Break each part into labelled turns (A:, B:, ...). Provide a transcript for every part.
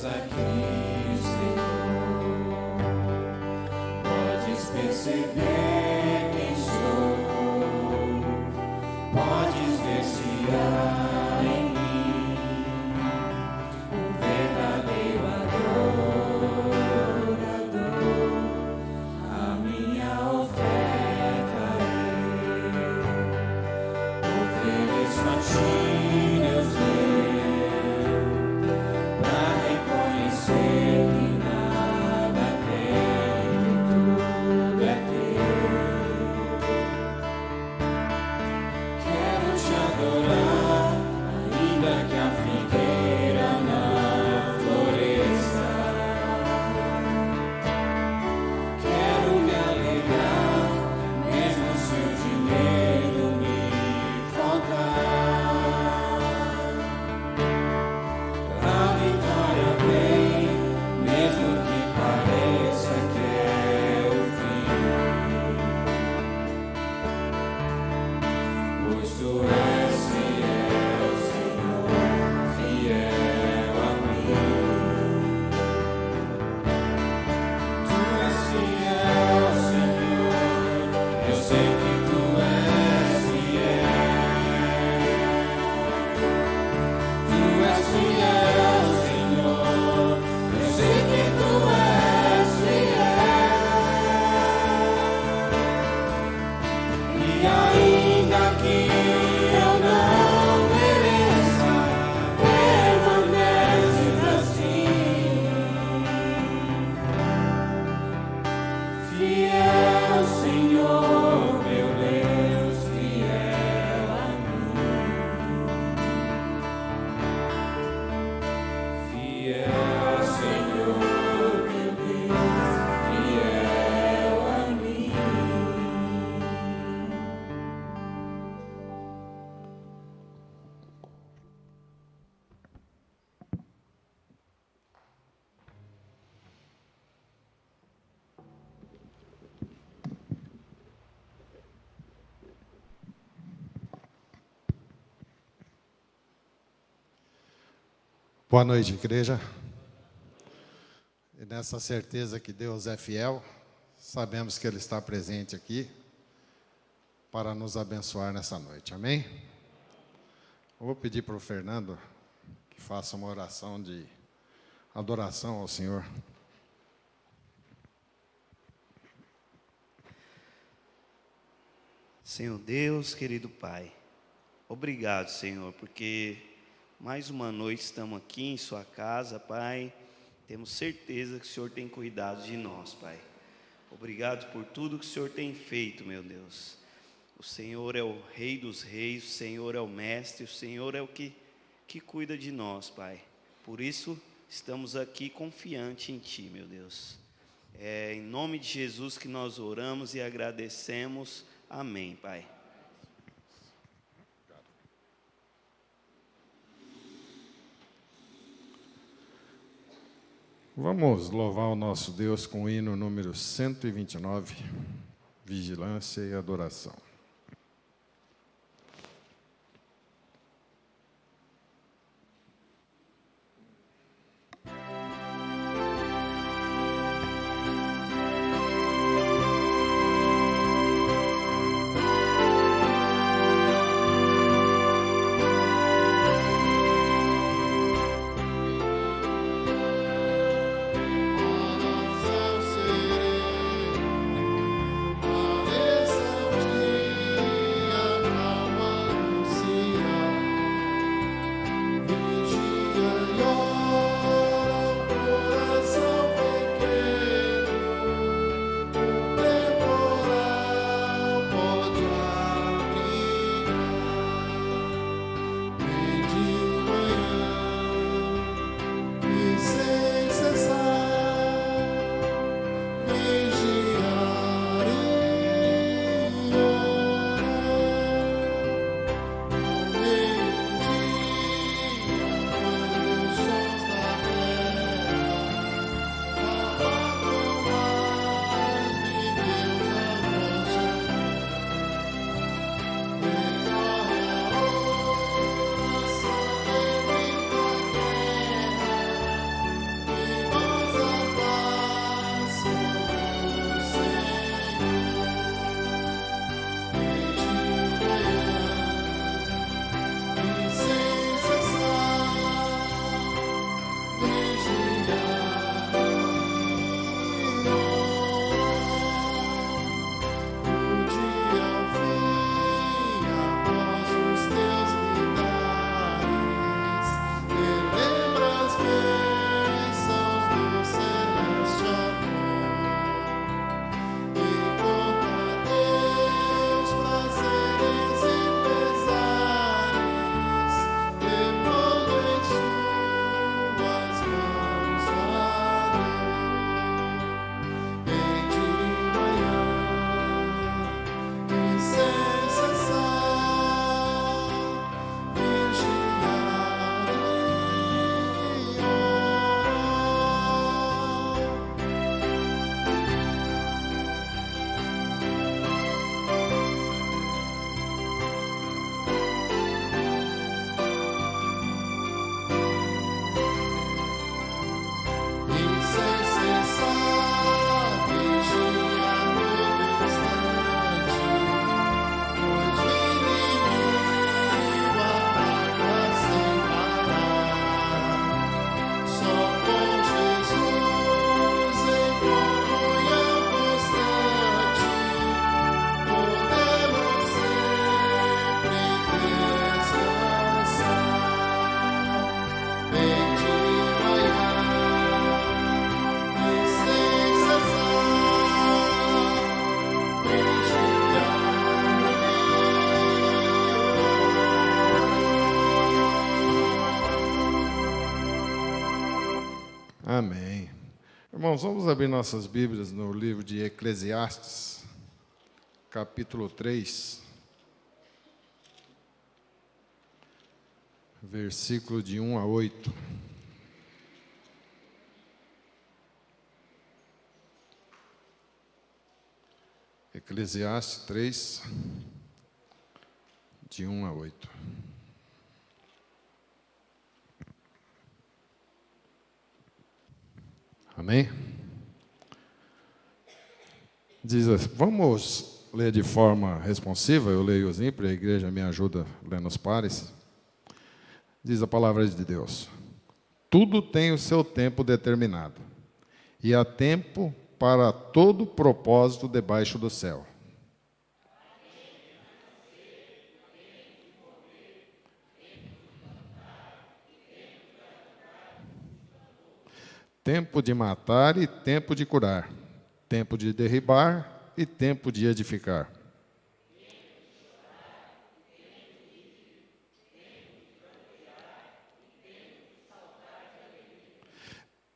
A: estás aqui, Senhor. Podes perceber quem sou, podes ver se há em mim um verdadeiro adorador. A minha oferta ofereço a ti, Deus meu, pra reconhecer que nada tenho, tudo é teu. Quero te adorar, ainda que a figueira não floresça. Quero me alegrar, mesmo se o dinheiro me faltar. A vitória vem, mesmo que pareça que é o fim. Pois tu és fiel, Senhor, fiel a mim. Tu és fiel, Senhor, eu sei que tu és fiel. Tu és fiel, Senhor, eu sei que tu és fiel. E ainda que eu não mereça, permaneces assim. Fiel, Senhor, meu Deus, fiel a mim. Fiel, Senhor, meu Deus, fiel a mim.
B: Boa noite, igreja. E nessa certeza que Deus é fiel, sabemos que Ele está presente aqui para nos abençoar nessa noite. Amém? Eu vou pedir para o Fernando que faça uma oração de adoração ao Senhor.
C: Senhor Deus, querido Pai, obrigado, Senhor, porque mais uma noite estamos aqui em sua casa, Pai. Temos certeza que o Senhor tem cuidado de nós, Pai. Obrigado por tudo que o Senhor tem feito, meu Deus. O Senhor é o Rei dos Reis, o Senhor é o Mestre, o Senhor é o que cuida de nós, Pai. Por isso, estamos aqui confiantes em Ti, meu Deus. É em nome de Jesus que nós oramos e agradecemos. Amém, Pai.
B: Vamos louvar o nosso Deus com o hino número 129, Vigilância e Adoração.
A: Pareça
B: Amém. Irmãos, vamos abrir nossas Bíblias no livro de Eclesiastes, capítulo 3, versículo de 1 a 8. Eclesiastes 3, de 1 a 8. Amém? Diz assim, vamos ler de forma responsiva, eu leio sempre, a igreja me ajuda lendo os pares. Diz a palavra de Deus: tudo tem o seu tempo determinado, e há tempo para todo propósito debaixo do céu. Tempo de matar e tempo de curar, tempo de derribar e tempo de edificar.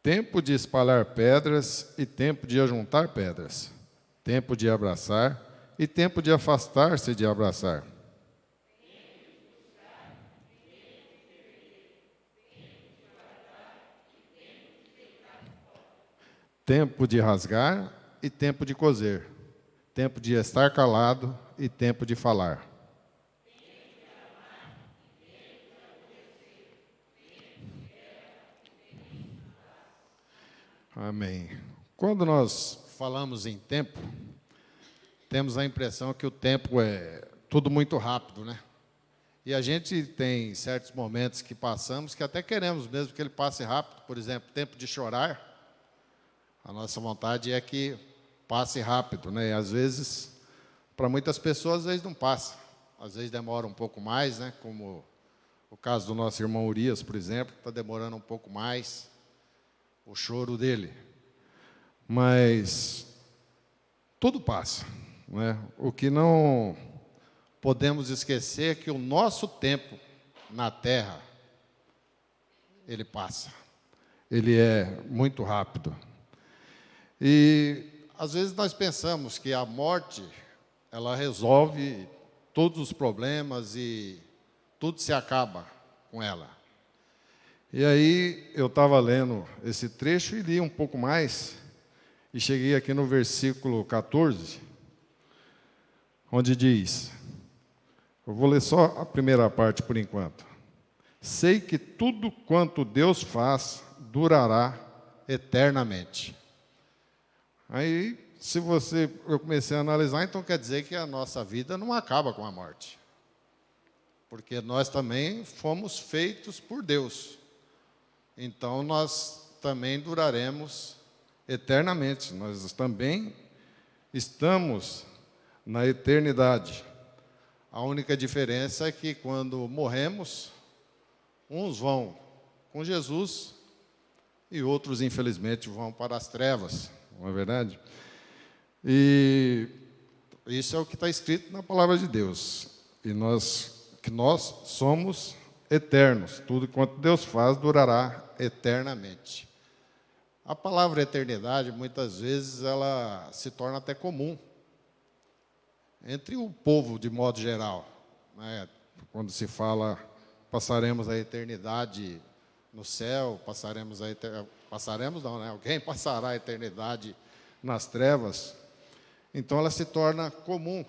B: Tempo de espalhar pedras e tempo de ajuntar pedras, tempo de abraçar e tempo de afastar-se de abraçar. Tempo de rasgar e tempo de coser, tempo de estar calado e tempo de falar. Amém. Quando nós falamos em tempo, temos a impressão que o tempo é tudo muito rápido, né? E a gente tem certos momentos que passamos que até queremos mesmo que ele passe rápido. Por exemplo, tempo de chorar. A nossa vontade é que passe rápido, né? E às vezes, para muitas pessoas, às vezes não passa. Às vezes demora um pouco mais, né? Como o caso do nosso irmão Urias, por exemplo, está demorando um pouco mais o choro dele. Mas tudo passa, né? O que não podemos esquecer é que o nosso tempo na Terra, ele passa. Ele é muito rápido. E às vezes nós pensamos que a morte, ela resolve todos os problemas e tudo se acaba com ela. E aí eu estava lendo esse trecho e li um pouco mais, e cheguei aqui no versículo 14, onde diz, eu vou ler só a primeira parte por enquanto. Sei que tudo quanto Deus faz durará eternamente. Aí, eu comecei a analisar, então quer dizer que a nossa vida não acaba com a morte. Porque nós também fomos feitos por Deus. Então, nós também duraremos eternamente. Nós também estamos na eternidade. A única diferença é que quando morremos, uns vão com Jesus e outros, infelizmente, vão para as trevas. Não é verdade? E isso é o que está escrito na palavra de Deus. E nós somos eternos. Tudo quanto Deus faz durará eternamente. A palavra eternidade, muitas vezes, ela se torna até comum entre o povo, de modo geral, né? Quando se fala, passaremos a eternidade no céu, passaremos não, né? Alguém passará a eternidade nas trevas. Então ela se torna comum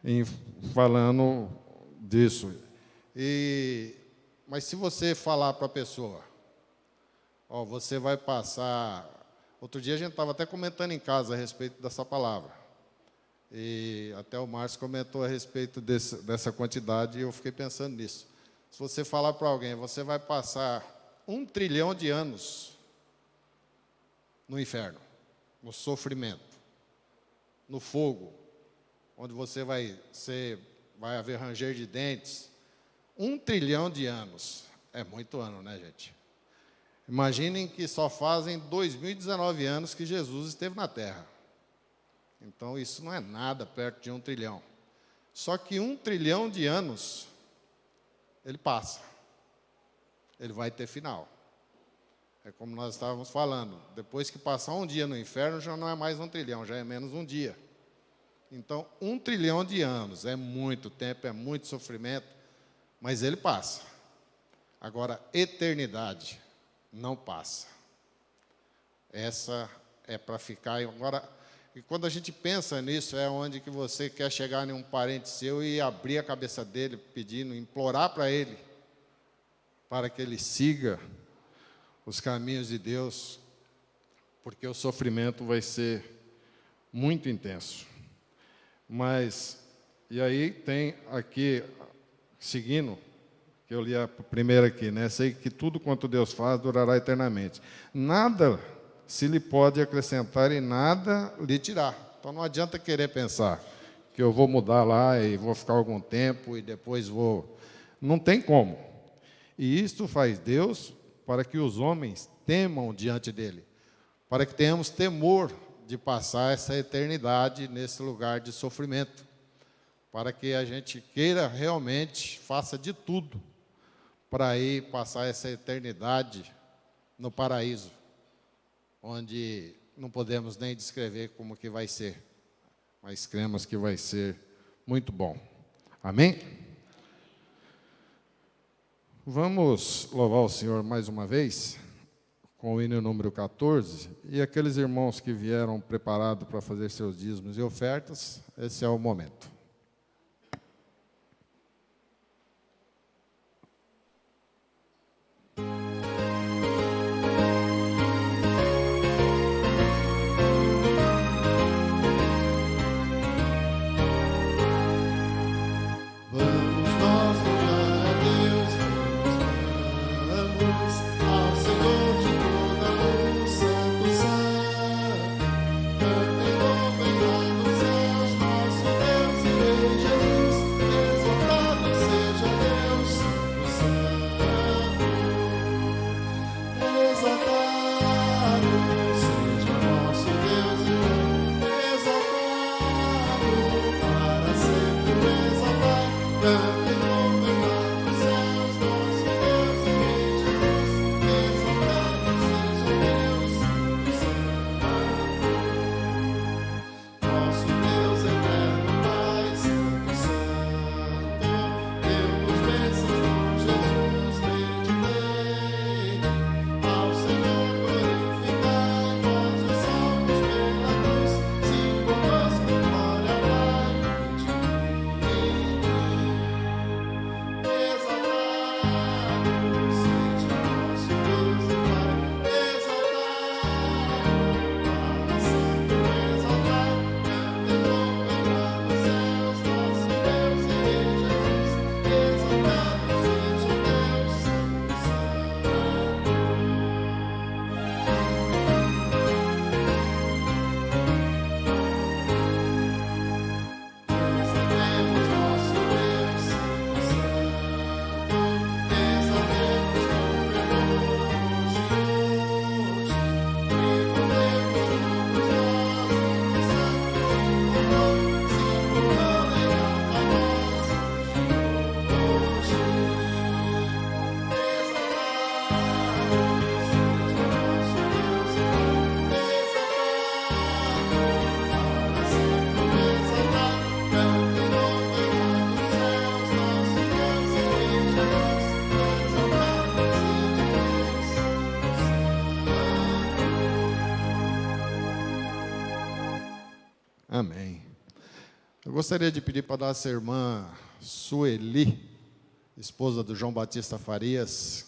B: em falando disso. Mas se você falar para a pessoa, ó, você vai passar... Outro dia a gente estava até comentando em casa a respeito dessa palavra. E até o Márcio comentou a respeito dessa quantidade e eu fiquei pensando nisso. Se você falar para alguém, você vai passar 1 trilhão de anos no inferno, no sofrimento, no fogo, onde você vai haver ranger de dentes. 1 trilhão de anos. É muito ano, né, gente? Imaginem que só fazem 2019 anos que Jesus esteve na Terra. Então, isso não é nada perto de 1 trilhão. Só que 1 trilhão de anos, ele passa. Ele vai ter final. É como nós estávamos falando, depois que passar um dia no inferno, já não é mais 1 trilhão, já é menos um dia. Então, 1 trilhão de anos é muito tempo, é muito sofrimento, mas ele passa. Agora, eternidade não passa. Essa é para ficar. Agora, e quando a gente pensa nisso, é onde que você quer chegar em um parente seu e abrir a cabeça dele, pedindo, implorar para ele, para que ele siga os caminhos de Deus, porque o sofrimento vai ser muito intenso. Mas, e aí tem aqui, seguindo, que eu li a primeira aqui, né? Sei que tudo quanto Deus faz durará eternamente. Nada se lhe pode acrescentar e nada lhe tirar. Então não adianta querer pensar que eu vou mudar lá e vou ficar algum tempo e depois vou. Não tem como. E isto faz Deus para que os homens temam diante dele, para que tenhamos temor de passar essa eternidade nesse lugar de sofrimento, para que a gente queira realmente, faça de tudo para ir passar essa eternidade no paraíso, onde não podemos nem descrever como que vai ser, mas cremos que vai ser muito bom. Amém? Vamos louvar o Senhor mais uma vez, com o hino número 14, e aqueles irmãos que vieram preparados para fazer seus dízimos e ofertas, esse é o momento.
A: Vamos nós louvar a Deus, vamos ao Senhor de toda luz, Santo, Santo. Cantem, louvem lá nos céus, nosso Deus e Rei Jesus. Exaltado seja Deus, Santo, Santo. Exaltado seja nosso Deus e Rei. Exaltado para sempre, exaltado. Cantem, louvem lá nos céus, nosso Deus e Rei Jesus. Exaltado seja Deus, Santo. Nosso Deus eterno Pai, Santo, Santo. Deu-nos bênçãos por Jesus, meditei. Ao Senhor glorificai, vós os salvos pela cruz. Sim, conosco, glória ao Pai, exaltado seja nosso Deus e Pai, exaltado para sempre, exaltado. Cantem, louvem lá nos céus, nosso Deus e Rei Jesus. Exaltado seja Deus, Santo, Santo. Exaltemos nosso Deus, Santo, Santo. Exaltemos com fervor hoje, hoje. Tribuemos juntos nós, entre santos de louvor. Simulando em alta voz hoje, hoje. Exaltado seja nosso Deus e Pai, exaltado para sempre, exaltado. Cantem, louvem lá nos céus, nosso Deus e Rei Jesus. Exaltado seja Deus, Santo.
B: Amém. Eu gostaria de pedir para a nossa irmã Sueli, esposa do João Batista Farias,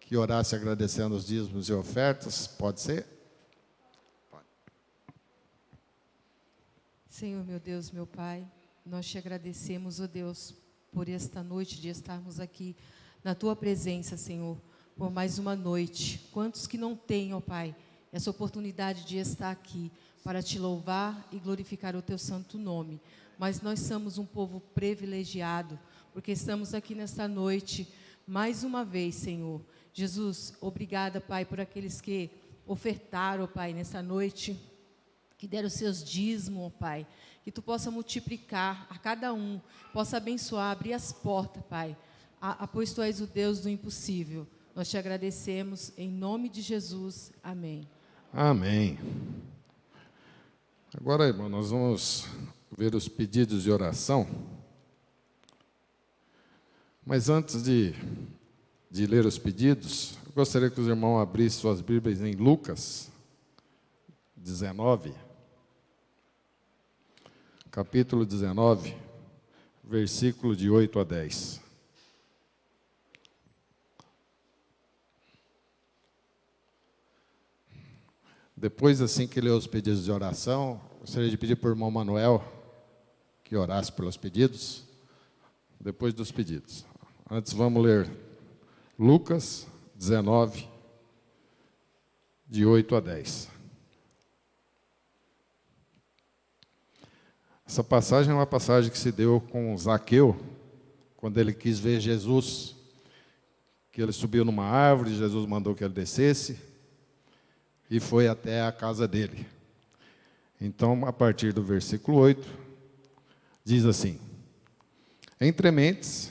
B: que orasse agradecendo os dízimos e ofertas. Pode ser?
D: Senhor, meu Deus, meu Pai, nós te agradecemos, ó Deus, por esta noite de estarmos aqui na Tua presença, Senhor, por mais uma noite. Quantos que não têm, ó Pai, essa oportunidade de estar aqui para te louvar e glorificar o Teu santo nome. Mas nós somos um povo privilegiado, porque estamos aqui nesta noite, mais uma vez, Senhor. Jesus, obrigada, Pai, por aqueles que ofertaram, ó Pai, nessa noite, que deram os seus dízimos, ó Pai, que Tu possa multiplicar a cada um, possa abençoar, abrir as portas, Pai, pois Tu és o Deus do impossível. Nós te agradecemos em nome de Jesus. Amém.
B: Amém. Agora, irmão, nós vamos ver os pedidos de oração. Mas antes de ler os pedidos, eu gostaria que os irmãos abrissem suas Bíblias em Lucas 19, capítulo 19, versículo de 8 a 10. Depois, assim que ler os pedidos de oração, gostaria de pedir para o irmão Manuel que orasse pelos pedidos, depois dos pedidos. Antes, vamos ler Lucas 19, de 8 a 10. Essa passagem é uma passagem que se deu com Zaqueu, quando ele quis ver Jesus, que ele subiu numa árvore, Jesus mandou que ele descesse, e foi até a casa dele. Então, a partir do versículo 8, diz assim: Entre mentes,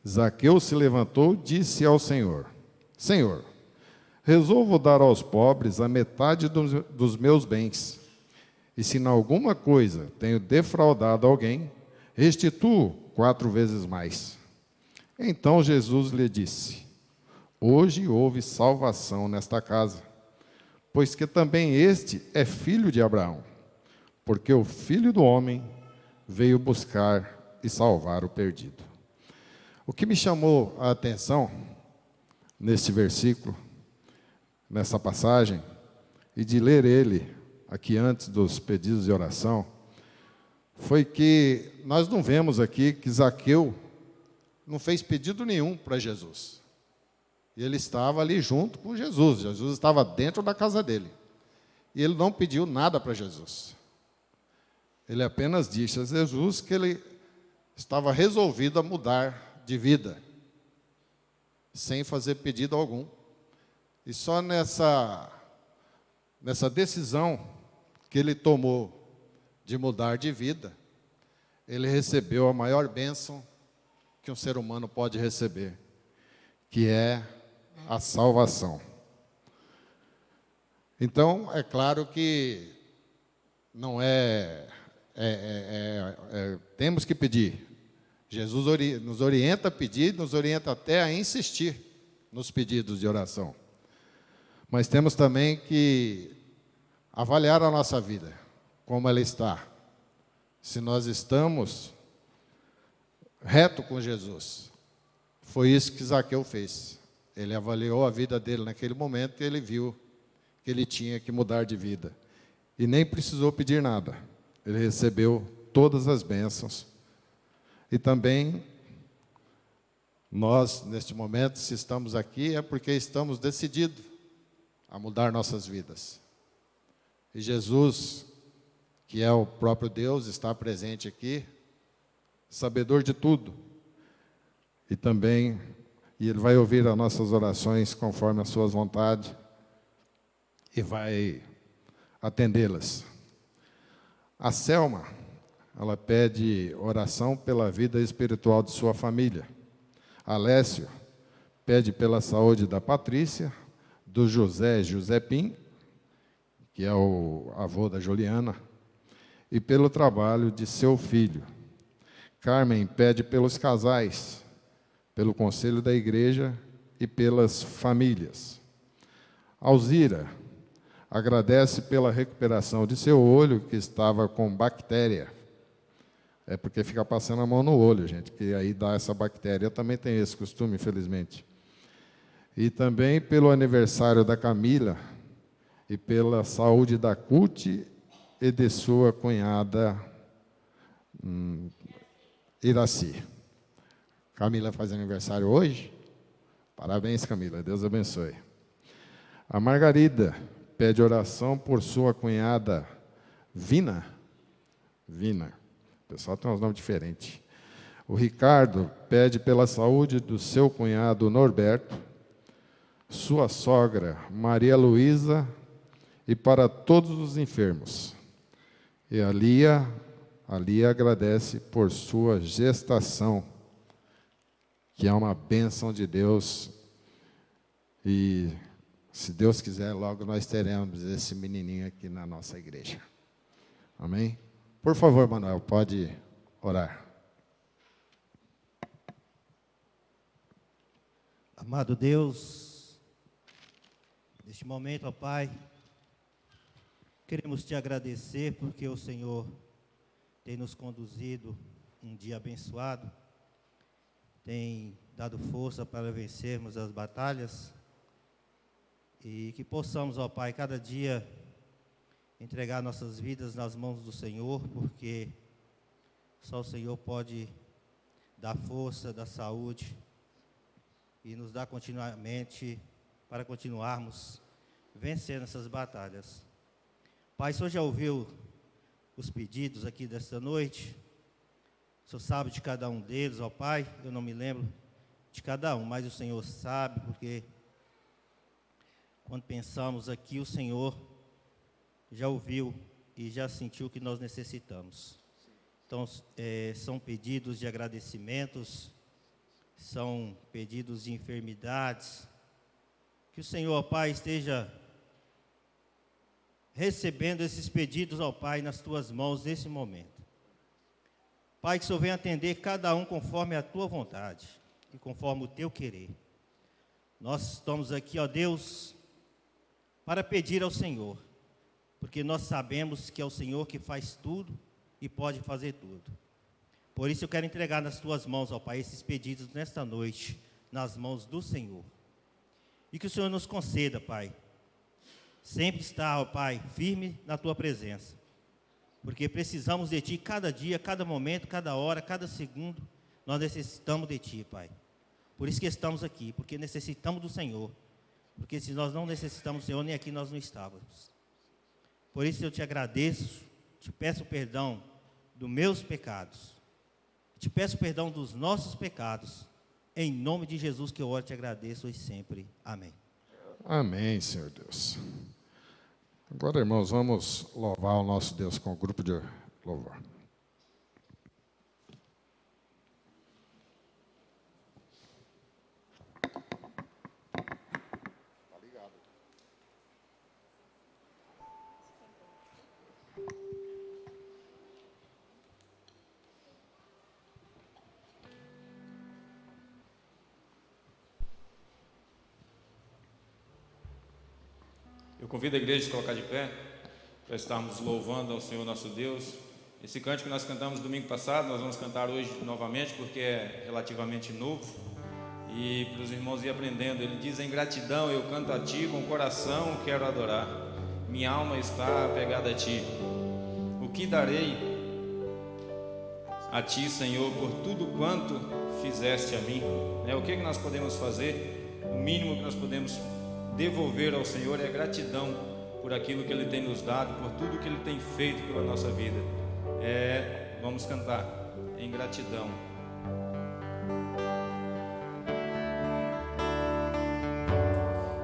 B: Zaqueu se levantou e disse ao Senhor: Senhor, resolvo dar aos pobres a metade dos meus bens. E se em alguma coisa tenho defraudado alguém, restituo 4 vezes mais. Então Jesus lhe disse: Hoje houve salvação nesta casa, pois que também este é filho de Abraão, porque o Filho do Homem veio buscar e salvar o perdido. O que me chamou a atenção neste versículo, nessa passagem, e de ler ele aqui antes dos pedidos de oração, foi que nós não vemos aqui que Zaqueu não fez pedido nenhum para Jesus. E ele estava ali junto com Jesus. Jesus estava dentro da casa dele. E ele não pediu nada para Jesus. Ele apenas disse a Jesus que ele estava resolvido a mudar de vida, sem fazer pedido algum. E só nessa decisão que ele tomou de mudar de vida, ele recebeu a maior bênção que um ser humano pode receber, que é a salvação. Então, é claro que não temos que pedir. Jesus nos orienta a pedir, nos orienta até a insistir nos pedidos de oração. Mas temos também que avaliar a nossa vida, como ela está. Se nós estamos reto com Jesus. Foi isso que Zaqueu fez. Ele avaliou a vida dele naquele momento e ele viu que ele tinha que mudar de vida. E nem precisou pedir nada. Ele recebeu todas as bênçãos. E também, nós, neste momento, se estamos aqui, é porque estamos decididos a mudar nossas vidas. E Jesus, que é o próprio Deus, está presente aqui, sabedor de tudo. E também, Ele vai ouvir as nossas orações conforme as suas vontades e vai atendê-las. A Selma, ela pede oração pela vida espiritual de sua família. Alessio pede pela saúde da Patrícia, do José Pim, que é o avô da Juliana, e pelo trabalho de seu filho. Carmen pede pelos casais, pelo conselho da igreja e pelas famílias. Alzira agradece pela recuperação de seu olho, que estava com bactéria. É porque fica passando a mão no olho, gente, que aí dá essa bactéria. Eu também tenho esse costume, infelizmente. E também pelo aniversário da Camila e pela saúde da Cuti e de sua cunhada Iraci. Camila faz aniversário hoje? Parabéns, Camila. Deus abençoe. A Margarida pede oração por sua cunhada Vina. O pessoal tem uns nomes diferentes. O Ricardo pede pela saúde do seu cunhado Norberto, sua sogra Maria Luísa e para todos os enfermos. E a Lia agradece por sua gestação, que é uma bênção de Deus E, se Deus quiser, logo nós teremos esse menininho aqui na nossa igreja. Amém? Por favor, Manuel, pode orar.
E: Amado Deus, neste momento, ó Pai, queremos te agradecer porque o Senhor tem nos conduzido um dia abençoado, tem dado força para vencermos as batalhas e que possamos, ó Pai, cada dia entregar nossas vidas nas mãos do Senhor, porque só o Senhor pode dar força, dar saúde e nos dar continuamente para continuarmos vencendo essas batalhas. Pai, o Senhor já ouviu os pedidos aqui desta noite? O Senhor sabe de cada um deles, ó Pai, eu não me lembro de cada um, mas o Senhor sabe, porque quando pensamos aqui, o Senhor já ouviu e já sentiu o que nós necessitamos. Então, são pedidos de agradecimentos, são pedidos de enfermidades, que o Senhor, ó Pai, esteja recebendo esses pedidos, ó Pai, nas Tuas mãos nesse momento. Pai, que o Senhor venha atender cada um conforme a Tua vontade e conforme o Teu querer. Nós estamos aqui, ó Deus, para pedir ao Senhor, porque nós sabemos que é o Senhor que faz tudo e pode fazer tudo. Por isso eu quero entregar nas Tuas mãos, ó Pai, esses pedidos nesta noite, nas mãos do Senhor. E que o Senhor nos conceda, Pai, sempre estar, ó Pai, firme na Tua presença. Porque precisamos de Ti cada dia, cada momento, cada hora, cada segundo. Nós necessitamos de Ti, Pai. Por isso que estamos aqui, porque necessitamos do Senhor. Porque se nós não necessitamos do Senhor, nem aqui nós não estávamos. Por isso eu te agradeço, te peço perdão dos meus pecados. Te peço perdão dos nossos pecados. Em nome de Jesus que eu oro e te agradeço hoje e sempre. Amém.
B: Amém, Senhor Deus. Agora, irmãos, vamos louvar o nosso Deus com o grupo de louvor.
F: Eu convido a igreja a se colocar de pé, para estarmos louvando ao Senhor nosso Deus. Esse cântico que nós cantamos domingo passado, nós vamos cantar hoje novamente, porque é relativamente novo. E para os irmãos ir aprendendo, ele diz: em gratidão eu canto a Ti, com o coração quero adorar. Minha alma está apegada a Ti. O que darei a Ti, Senhor, por tudo quanto fizeste a mim? O que nós podemos fazer? O mínimo que nós podemos devolver ao Senhor é gratidão por aquilo que Ele tem nos dado, por tudo que Ele tem feito pela nossa vida. Vamos cantar em gratidão.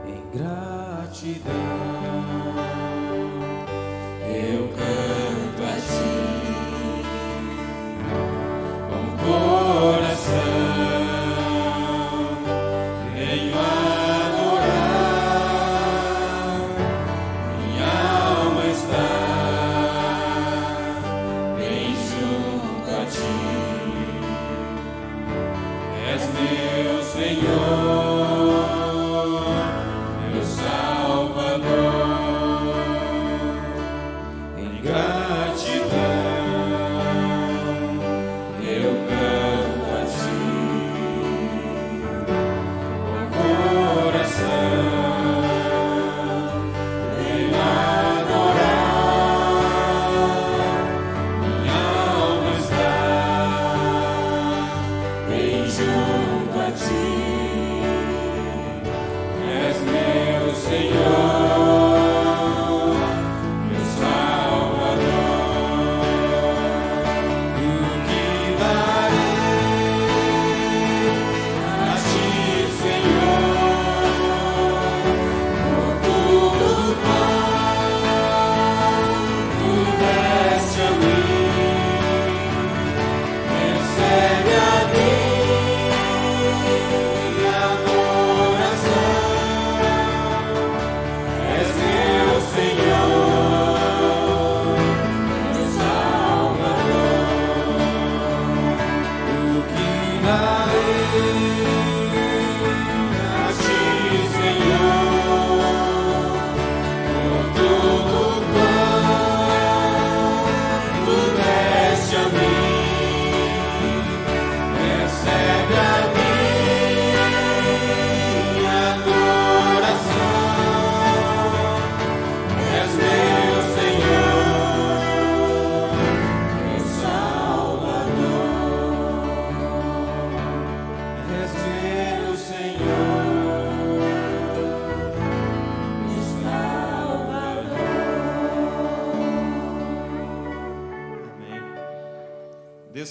G: Em gratidão eu canto a Ti com coração. Junto a Ti.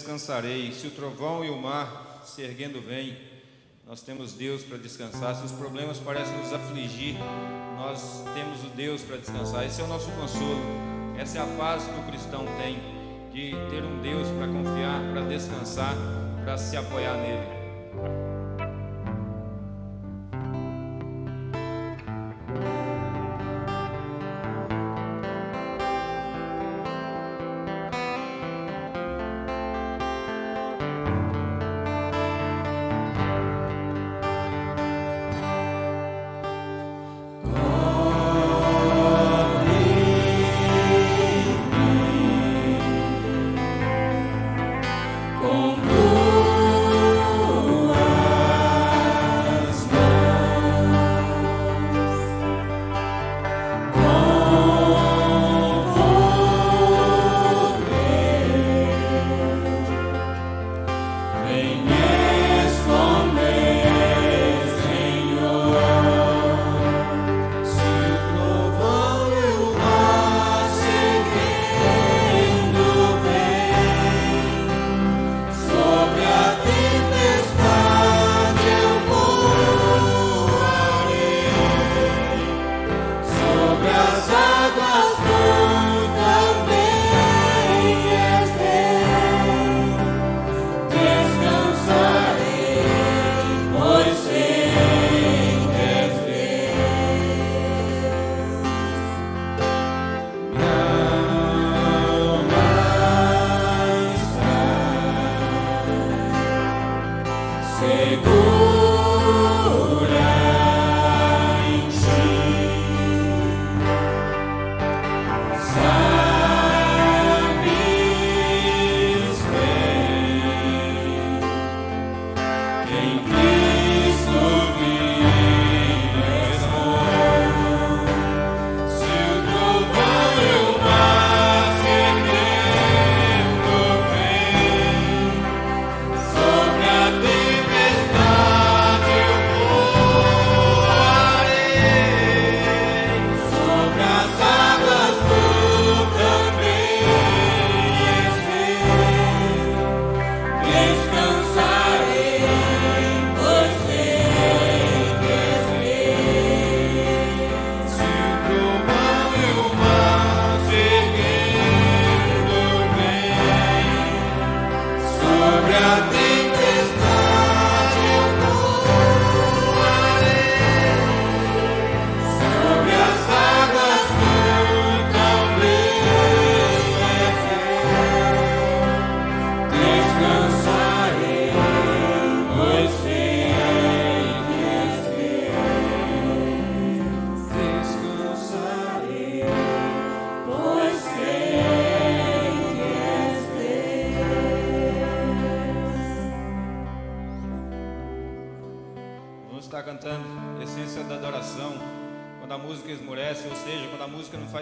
F: descansarei. Se o trovão e o mar se erguendo vêm, nós temos Deus para descansar. Se os problemas parecem nos afligir, nós temos o Deus para descansar. Esse é o nosso consolo. Essa é a paz que o cristão tem, de ter um Deus para confiar, para descansar, para se apoiar nele.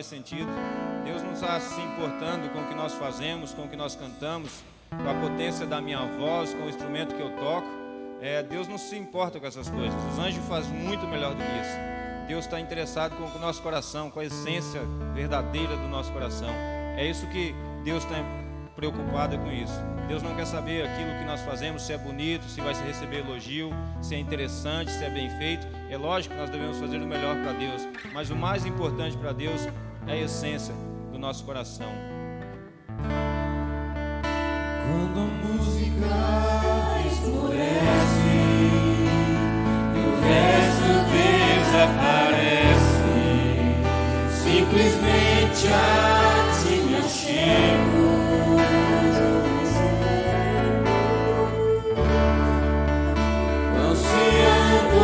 F: Sentido. Deus não está se importando com o que nós fazemos, com o que nós cantamos, com a potência da minha voz, com o instrumento que eu toco. Deus não se importa com essas coisas. Os anjos fazem muito melhor do que isso. Deus está interessado com o nosso coração, com a essência verdadeira do nosso coração. É isso que Deus está preocupado com isso. Deus não quer saber aquilo que nós fazemos, se é bonito, se vai receber elogio, se é interessante, se é bem feito. É lógico que nós devemos fazer o melhor para Deus, mas o mais importante para Deus é a essência do nosso coração.
G: Quando a música esmorece e o resto desaparece, simplesmente a ti me achego. Ansiando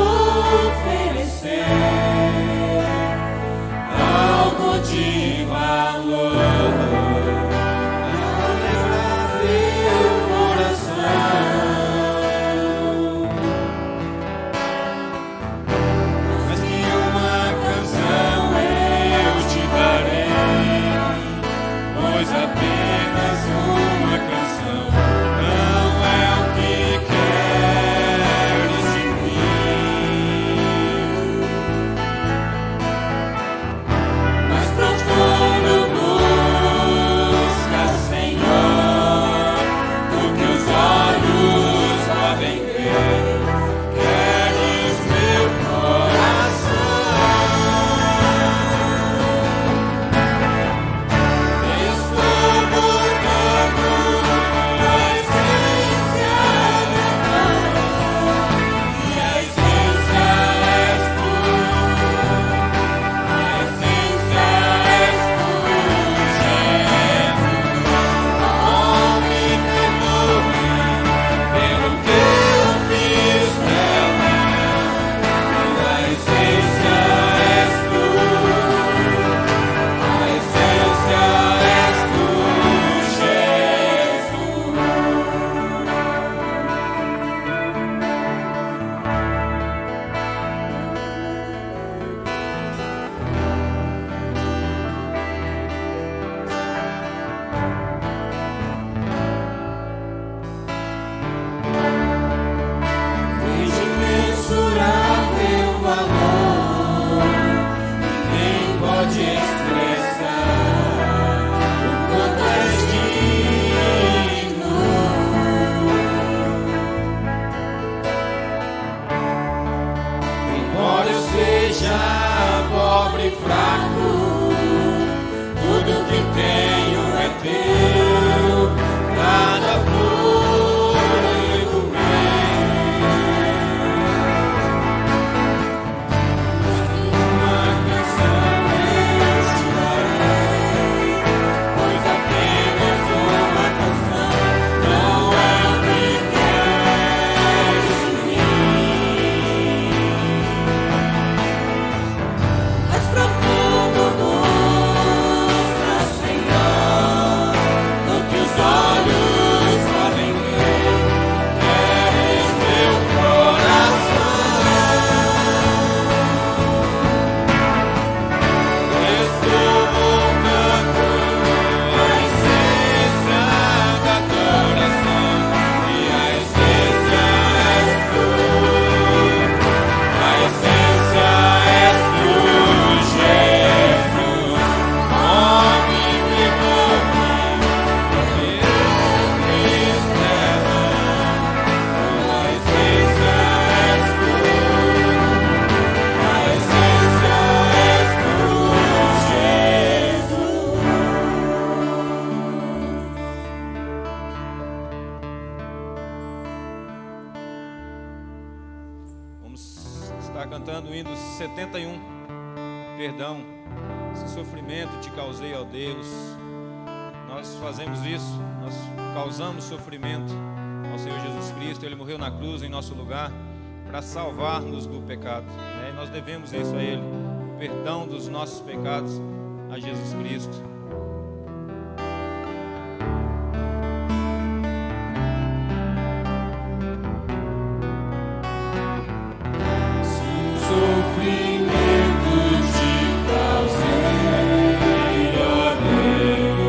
G: oferecer algo de valor, alegrar teu coração. Mas que uma canção eu te darei. seja pobre e fraco, tudo que tenho é teu, nada fôlego meu. Uma canção eu te darei, pois apenas uma canção não é o que queres de mim. Mais profundo busca, Senhor, do que os olhos podem ver. Queres meu coração. Estou voltando à essência da adoração, e a essência és tu. A essência és tu, Jesus. Come por mim, Cristo é bom. A essência és tu. A essência és tu, Jesus.
F: Vamos estar cantando o hino 71. Perdão, esse sofrimento te causei, ó Deus. Nós fazemos isso, nós causamos sofrimento ao Senhor Jesus Cristo. Ele morreu na cruz em nosso lugar para salvar-nos do pecado, né? E nós devemos isso a Ele, o perdão dos nossos pecados a Jesus Cristo.
G: Se sofrimento te causei, ó Deus,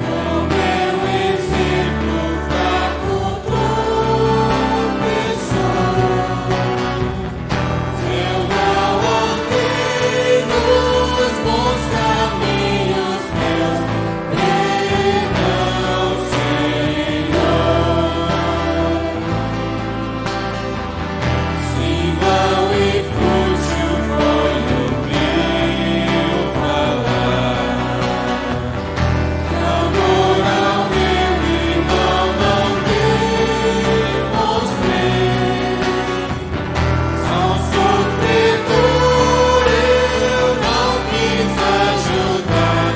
G: é o meu exemplo fraco tropeçou. Se eu não andei nos bons caminhos meus, perdão, Senhor. Se vão e fútil foi o meu falar, de amor ao meu irmão não demonstrei. Ao sofredor eu não quis ajudar,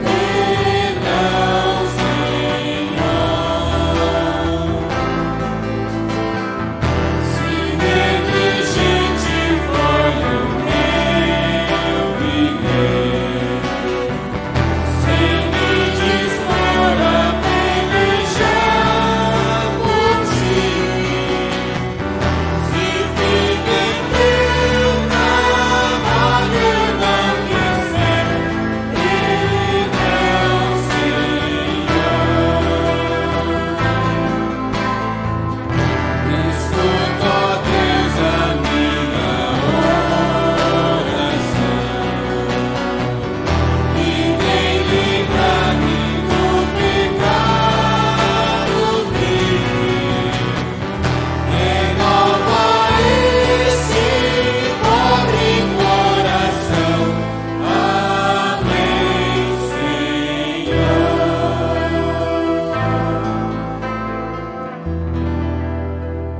G: perdão, Senhor. Se negligente foi o meu viver, sem me dispor a pelejar por ti, se fiquei teu trabalho eu não quis ser, perdão, Senhor. Escuta, ó Deus, a minha oração e vem livrar-me do pecado vil. Renova esse pobre coração. Amém, Senhor.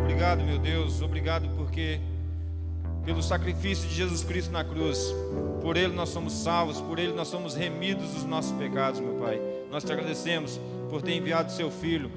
F: Obrigado, meu Deus, obrigado porque pelo sacrifício de Jesus Cristo na cruz, por Ele nós somos salvos, por Ele nós somos remidos dos nossos pecados, meu Pai. Nós te agradecemos por ter enviado Seu Filho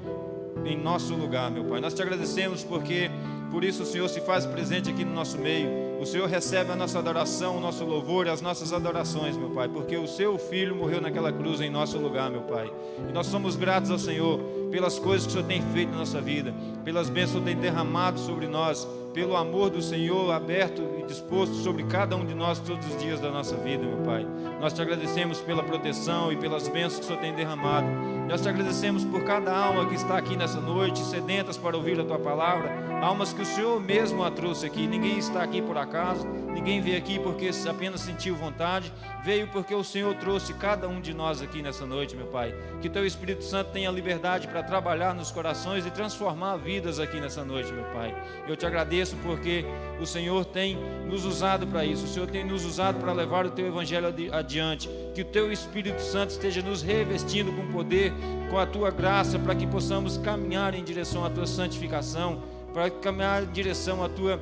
F: em nosso lugar, meu Pai. Nós te agradecemos porque por isso o Senhor se faz presente aqui no nosso meio. O Senhor recebe a nossa adoração, o nosso louvor e as nossas adorações, meu Pai, porque o Seu Filho morreu naquela cruz em nosso lugar, meu Pai. E nós somos gratos ao Senhor pelas coisas que o Senhor tem feito na nossa vida, pelas bênçãos que o Senhor tem derramado sobre nós, pelo amor do Senhor aberto e disposto sobre cada um de nós todos os dias da nossa vida, meu Pai. Nós te agradecemos pela proteção e pelas bênçãos que o Senhor tem derramado. Nós te agradecemos por cada alma que está aqui nessa noite, sedentas para ouvir a Tua palavra, almas que o Senhor mesmo a trouxe aqui. Ninguém está aqui por acaso, ninguém veio aqui porque apenas sentiu vontade, veio porque o Senhor trouxe cada um de nós aqui nessa noite, meu Pai. Que Teu Espírito Santo tenha liberdade para trabalhar nos corações e transformar vidas aqui nessa noite, meu Pai. Eu te agradeço agradeço porque o Senhor tem nos usado para isso, o Senhor tem nos usado para levar o Teu Evangelho adiante, que o Teu Espírito Santo esteja nos revestindo com poder, com a Tua graça, para que possamos caminhar em direção à Tua santificação, para caminhar em direção à Tua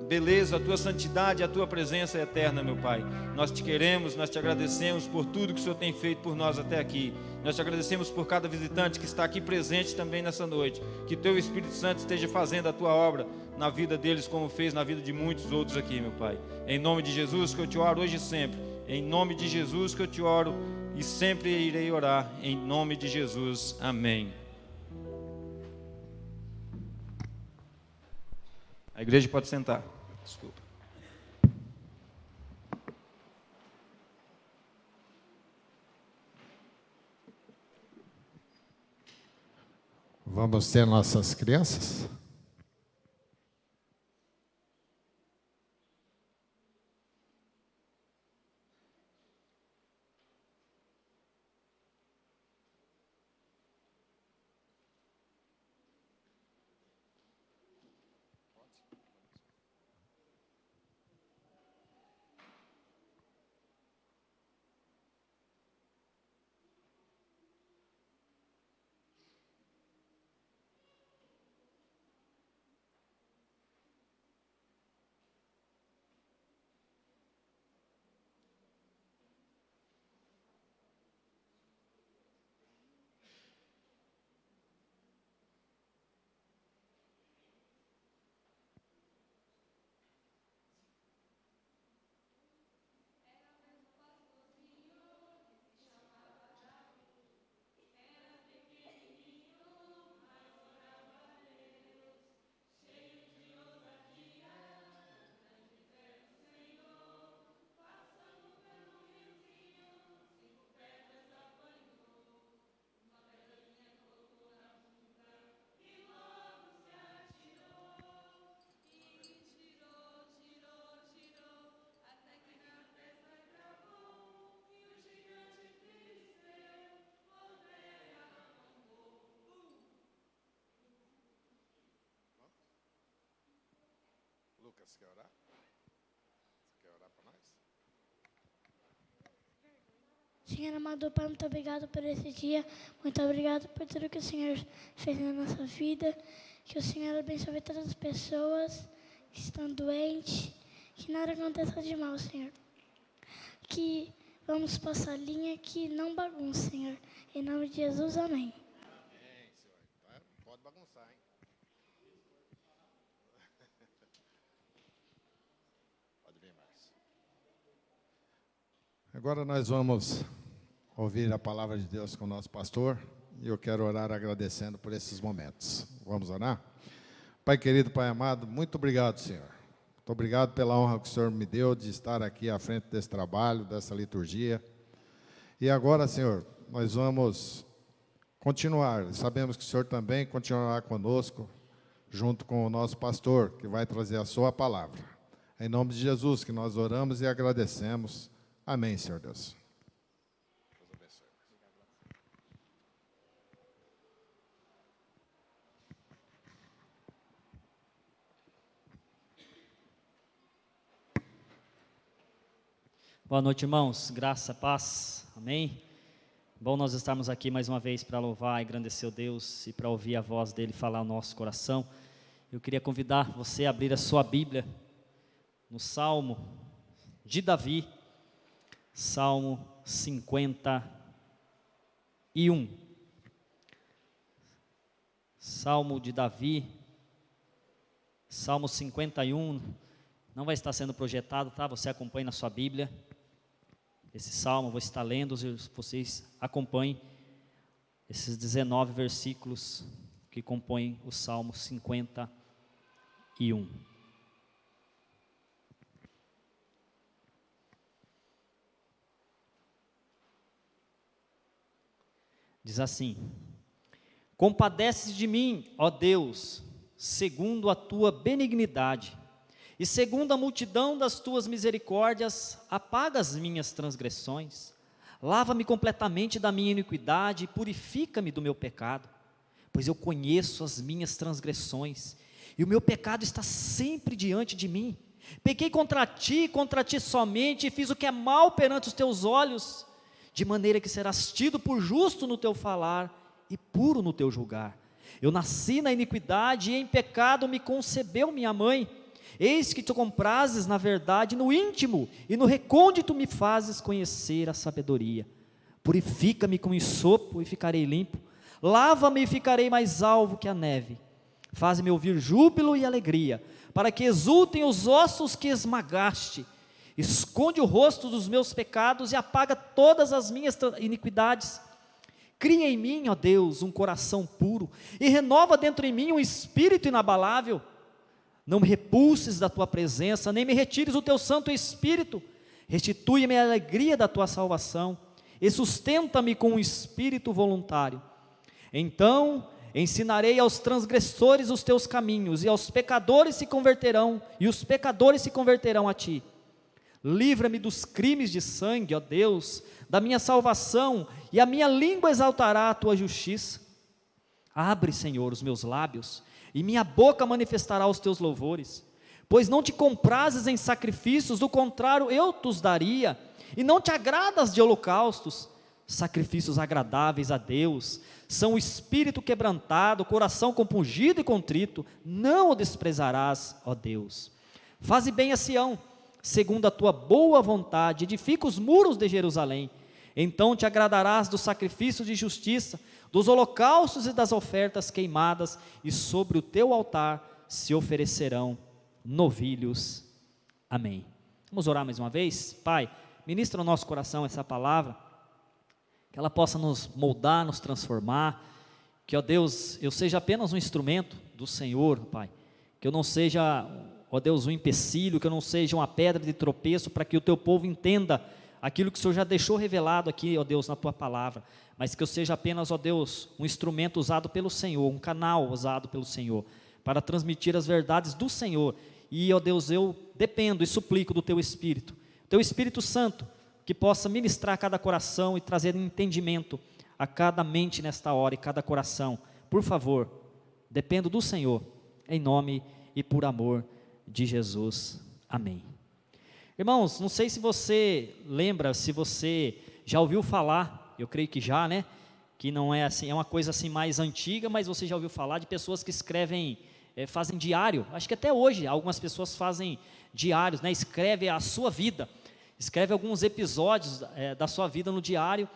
F: beleza, a Tua santidade, a Tua presença eterna, meu Pai. Nós te queremos, nós te agradecemos por tudo que o Senhor tem feito por nós até aqui. Nós te agradecemos por cada visitante que está aqui presente também nessa noite. Que Teu Espírito Santo esteja fazendo a Tua obra na vida deles, como fez na vida de muitos outros aqui, meu Pai. Em nome de Jesus que eu te oro hoje e sempre. Em nome de Jesus que eu te oro e sempre irei orar. Em nome de Jesus. Amém. A igreja pode sentar. Desculpa.
B: Vamos ter nossas crianças? Lucas, quer orar? Você quer orar para nós?
H: Senhor amado Pai, muito obrigado por esse dia, muito obrigado por tudo que o Senhor fez na nossa vida, que o Senhor abençoe todas as pessoas que estão doentes, que nada aconteça de mal, Senhor. Que vamos passar a linha, que não bagunce, Senhor. Em nome de Jesus, amém.
B: Amém, Senhor. Então, pode bagunçar, hein? Pode vir mais. Agora nós vamos ouvir a palavra de Deus com o nosso pastor. E eu quero orar agradecendo por esses momentos. Vamos orar? Pai querido, Pai amado, muito obrigado, Senhor. Muito obrigado pela honra que o Senhor me deu de estar aqui à frente desse trabalho, dessa liturgia. E agora, Senhor, nós vamos continuar. Sabemos que o Senhor também continuará conosco, junto com o nosso pastor, que vai trazer a sua palavra. Em nome de Jesus, que nós oramos e agradecemos. Amém, Senhor Deus.
I: Boa noite, irmãos. Graça, paz. Amém? Bom nós estarmos aqui mais uma vez para louvar e engrandecer o Deus e para ouvir a voz dele falar ao nosso coração. Eu queria convidar você a abrir a sua Bíblia no Salmo de Davi, Salmo 51. Salmo de Davi, Salmo 51. Não vai estar sendo projetado, tá? Você acompanha na sua Bíblia. Esse salmo, eu vou estar lendo, vocês acompanhem esses 19 versículos que compõem o Salmo 51. Diz assim: Compadece de mim, ó Deus, segundo a tua benignidade, e segundo a multidão das tuas misericórdias, apaga as minhas transgressões. Lava-me completamente da minha iniquidade e purifica-me do meu pecado, pois eu conheço as minhas transgressões e o meu pecado está sempre diante de mim. Pequei contra ti somente, e fiz o que é mal perante os teus olhos, de maneira que serás tido por justo no teu falar e puro no teu julgar. Eu nasci na iniquidade, e em pecado me concebeu minha mãe. Eis que te comprases na verdade no íntimo, e no recôndito me fazes conhecer a sabedoria. Purifica-me com ensopo e ficarei limpo, lava-me e ficarei mais alvo que a neve. Faz-me ouvir júbilo e alegria, para que exultem os ossos que esmagaste. Esconde o rosto dos meus pecados e apaga todas as minhas iniquidades. Cria em mim, ó Deus, um coração puro, e renova dentro em mim um espírito inabalável. Não me repulses da tua presença, nem me retires o teu santo espírito. Restitui-me a alegria da tua salvação, e sustenta-me com um espírito voluntário. Então ensinarei aos transgressores os teus caminhos, e os pecadores se converterão a ti. Livra-me dos crimes de sangue, ó Deus, da minha salvação, e a minha língua exaltará a tua justiça. Abre, Senhor, os meus lábios, e minha boca manifestará os teus louvores. Pois não te comprases em sacrifícios, do contrário eu te daria, e não te agradas de holocaustos. Sacrifícios agradáveis a Deus são o espírito quebrantado, o coração compungido e contrito, não o desprezarás, ó Deus. Faze bem a Sião, segundo a tua boa vontade, edifica os muros de Jerusalém. Então te agradarás do sacrifício de justiça, dos holocaustos e das ofertas queimadas, e sobre o teu altar se oferecerão novilhos. Amém. Vamos orar mais uma vez? Pai, ministra no nosso coração essa palavra, que ela possa nos moldar, nos transformar, que, ó Deus, eu seja apenas um instrumento do Senhor, Pai, que eu não seja, ó Deus, um empecilho, que eu não seja uma pedra de tropeço, para que o teu povo entenda aquilo que o Senhor já deixou revelado aqui, ó Deus, na tua palavra, mas que eu seja apenas, ó Deus, um instrumento usado pelo Senhor, um canal usado pelo Senhor, para transmitir as verdades do Senhor. E, ó Deus, eu dependo e suplico do teu Espírito Santo, que possa ministrar a cada coração e trazer entendimento a cada mente nesta hora e cada coração. Por favor, dependo do Senhor, em nome e por amor de Jesus. Amém. Irmãos, não sei se você lembra, se você já ouviu falar, eu creio que já, né? Que não é assim, é uma coisa assim mais antiga, mas você já ouviu falar de pessoas que escrevem, fazem diário. Acho que até hoje algumas pessoas fazem diários, né? Escreve a sua vida, escreve alguns episódios da sua vida no diário,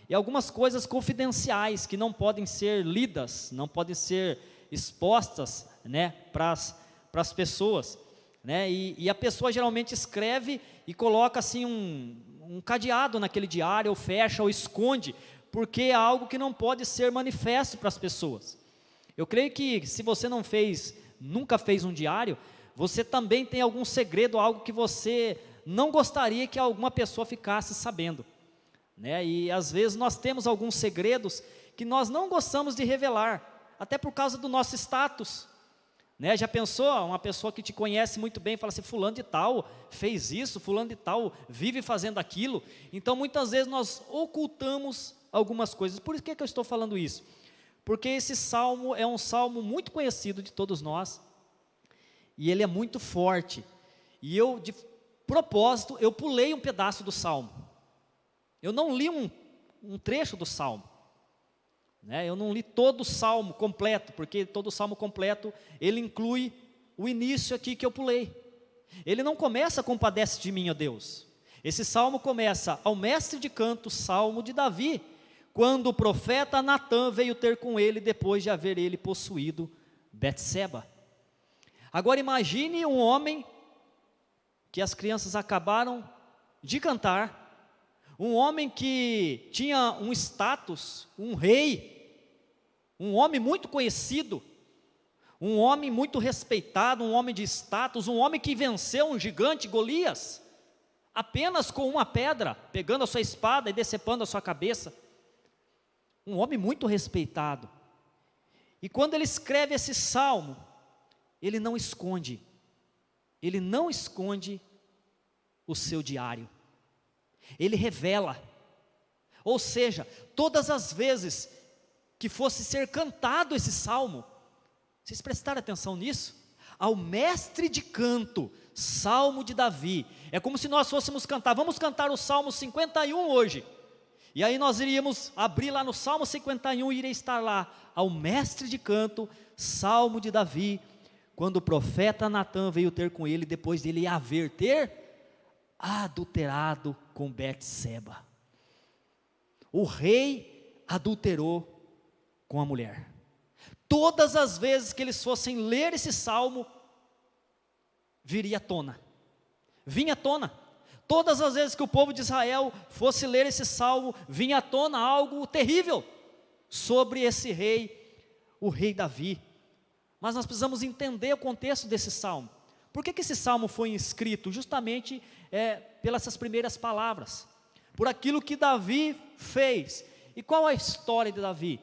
I: e algumas coisas confidenciais que não podem ser lidas, não podem ser expostas, né, para as pessoas, né? E a pessoa geralmente escreve e coloca assim um cadeado naquele diário, ou fecha, ou esconde, porque é algo que não pode ser manifesto para as pessoas. Eu creio que se você nunca fez um diário, você também tem algum segredo, algo que você não gostaria que alguma pessoa ficasse sabendo, né? E às vezes nós temos alguns segredos que nós não gostamos de revelar, até por causa do nosso status, né? Já pensou, uma pessoa que te conhece muito bem, fala assim, fulano de tal fez isso, fulano de tal vive fazendo aquilo. Então muitas vezes nós ocultamos algumas coisas. Por que eu estou falando isso? Porque esse salmo é um salmo muito conhecido de todos nós, e ele é muito forte, e eu, de propósito, eu pulei um pedaço do salmo. Eu não li um trecho do salmo, né? Eu não li todo o salmo completo, porque todo o salmo completo, ele inclui o início aqui que eu pulei. Ele não começa compadece de mim, ó Deus. Esse salmo começa, ao mestre de canto, salmo de Davi, quando o profeta Natã veio ter com ele, depois de haver ele possuído Betseba. Agora imagine um homem que as crianças acabaram de cantar, um homem que tinha um status, um rei, um homem muito conhecido, um homem muito respeitado, um homem de status, um homem que venceu um gigante, Golias, apenas com uma pedra, pegando a sua espada e decepando a sua cabeça. Um homem muito respeitado. E quando ele escreve esse salmo, ele não esconde o seu diário, ele revela. Ou seja, todas as vezes que fosse ser cantado esse salmo, vocês prestaram atenção nisso? ao mestre de canto, Salmo de Davi. É como se nós fôssemos cantar, vamos cantar o Salmo 51 hoje. E aí nós iríamos abrir lá no Salmo 51 e iria estar lá, ao mestre de canto, Salmo de Davi, quando o profeta Natã veio ter com ele, depois dele haver adulterado com Betseba. O rei adulterou com a mulher. Todas as vezes que eles fossem ler esse salmo, vinha à tona. Todas as vezes que o povo de Israel fosse ler esse salmo, vinha à tona algo terrível sobre esse rei, o rei Davi. Mas nós precisamos entender o contexto desse salmo. Por que esse salmo foi escrito? Justamente pelas essas primeiras palavras, por aquilo que Davi fez. E qual a história de Davi?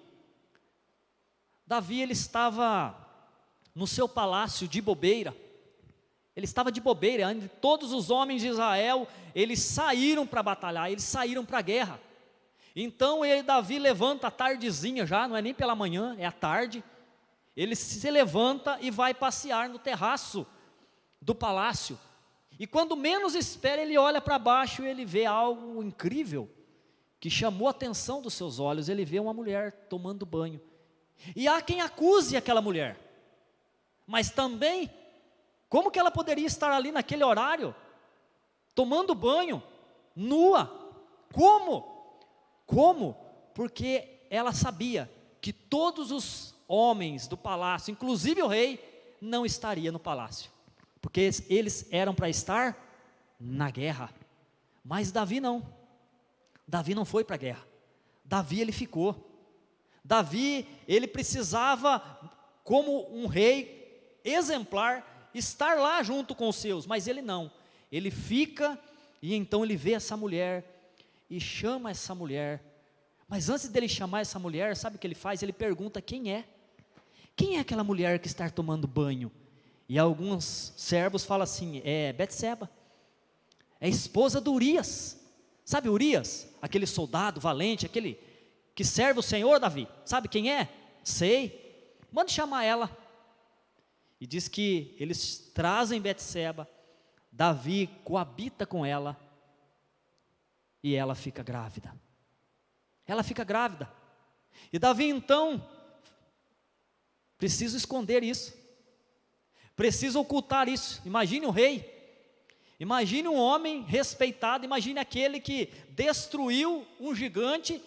I: Davi, ele estava no seu palácio de bobeira. Ele estava de bobeira, todos os homens de Israel, eles saíram para batalhar, eles saíram para a guerra. Então Davi levanta à tardezinha já, não é nem pela manhã, é à tarde. Ele se levanta e vai passear no terraço do palácio. E quando menos espera, ele olha para baixo e ele vê algo incrível, que chamou a atenção dos seus olhos. Ele vê uma mulher tomando banho. E há quem acuse aquela mulher. Mas também, como que ela poderia estar ali naquele horário, tomando banho, nua? Como? Porque ela sabia que todos os homens do palácio, inclusive o rei, não estaria no palácio, porque eles eram para estar na guerra. Mas Davi não foi para a guerra. Davi, ele ficou. Davi, ele precisava, como um rei exemplar, estar lá junto com os seus, mas ele não. Ele fica e então ele vê essa mulher e chama essa mulher. Mas antes dele chamar essa mulher, sabe o que ele faz? Ele pergunta quem é. Quem é aquela mulher que está tomando banho? E alguns servos falam assim, é Betseba, é esposa do Urias. Sabe Urias? Aquele soldado valente, aquele que serve o Senhor, Davi. Sabe quem é? Sei. Mande chamar ela. E diz que eles trazem Betseba, Davi coabita com ela, e ela fica grávida. E Davi então precisa esconder isso, precisa ocultar isso. Imagine um rei, imagine um homem respeitado, imagine aquele que destruiu um gigante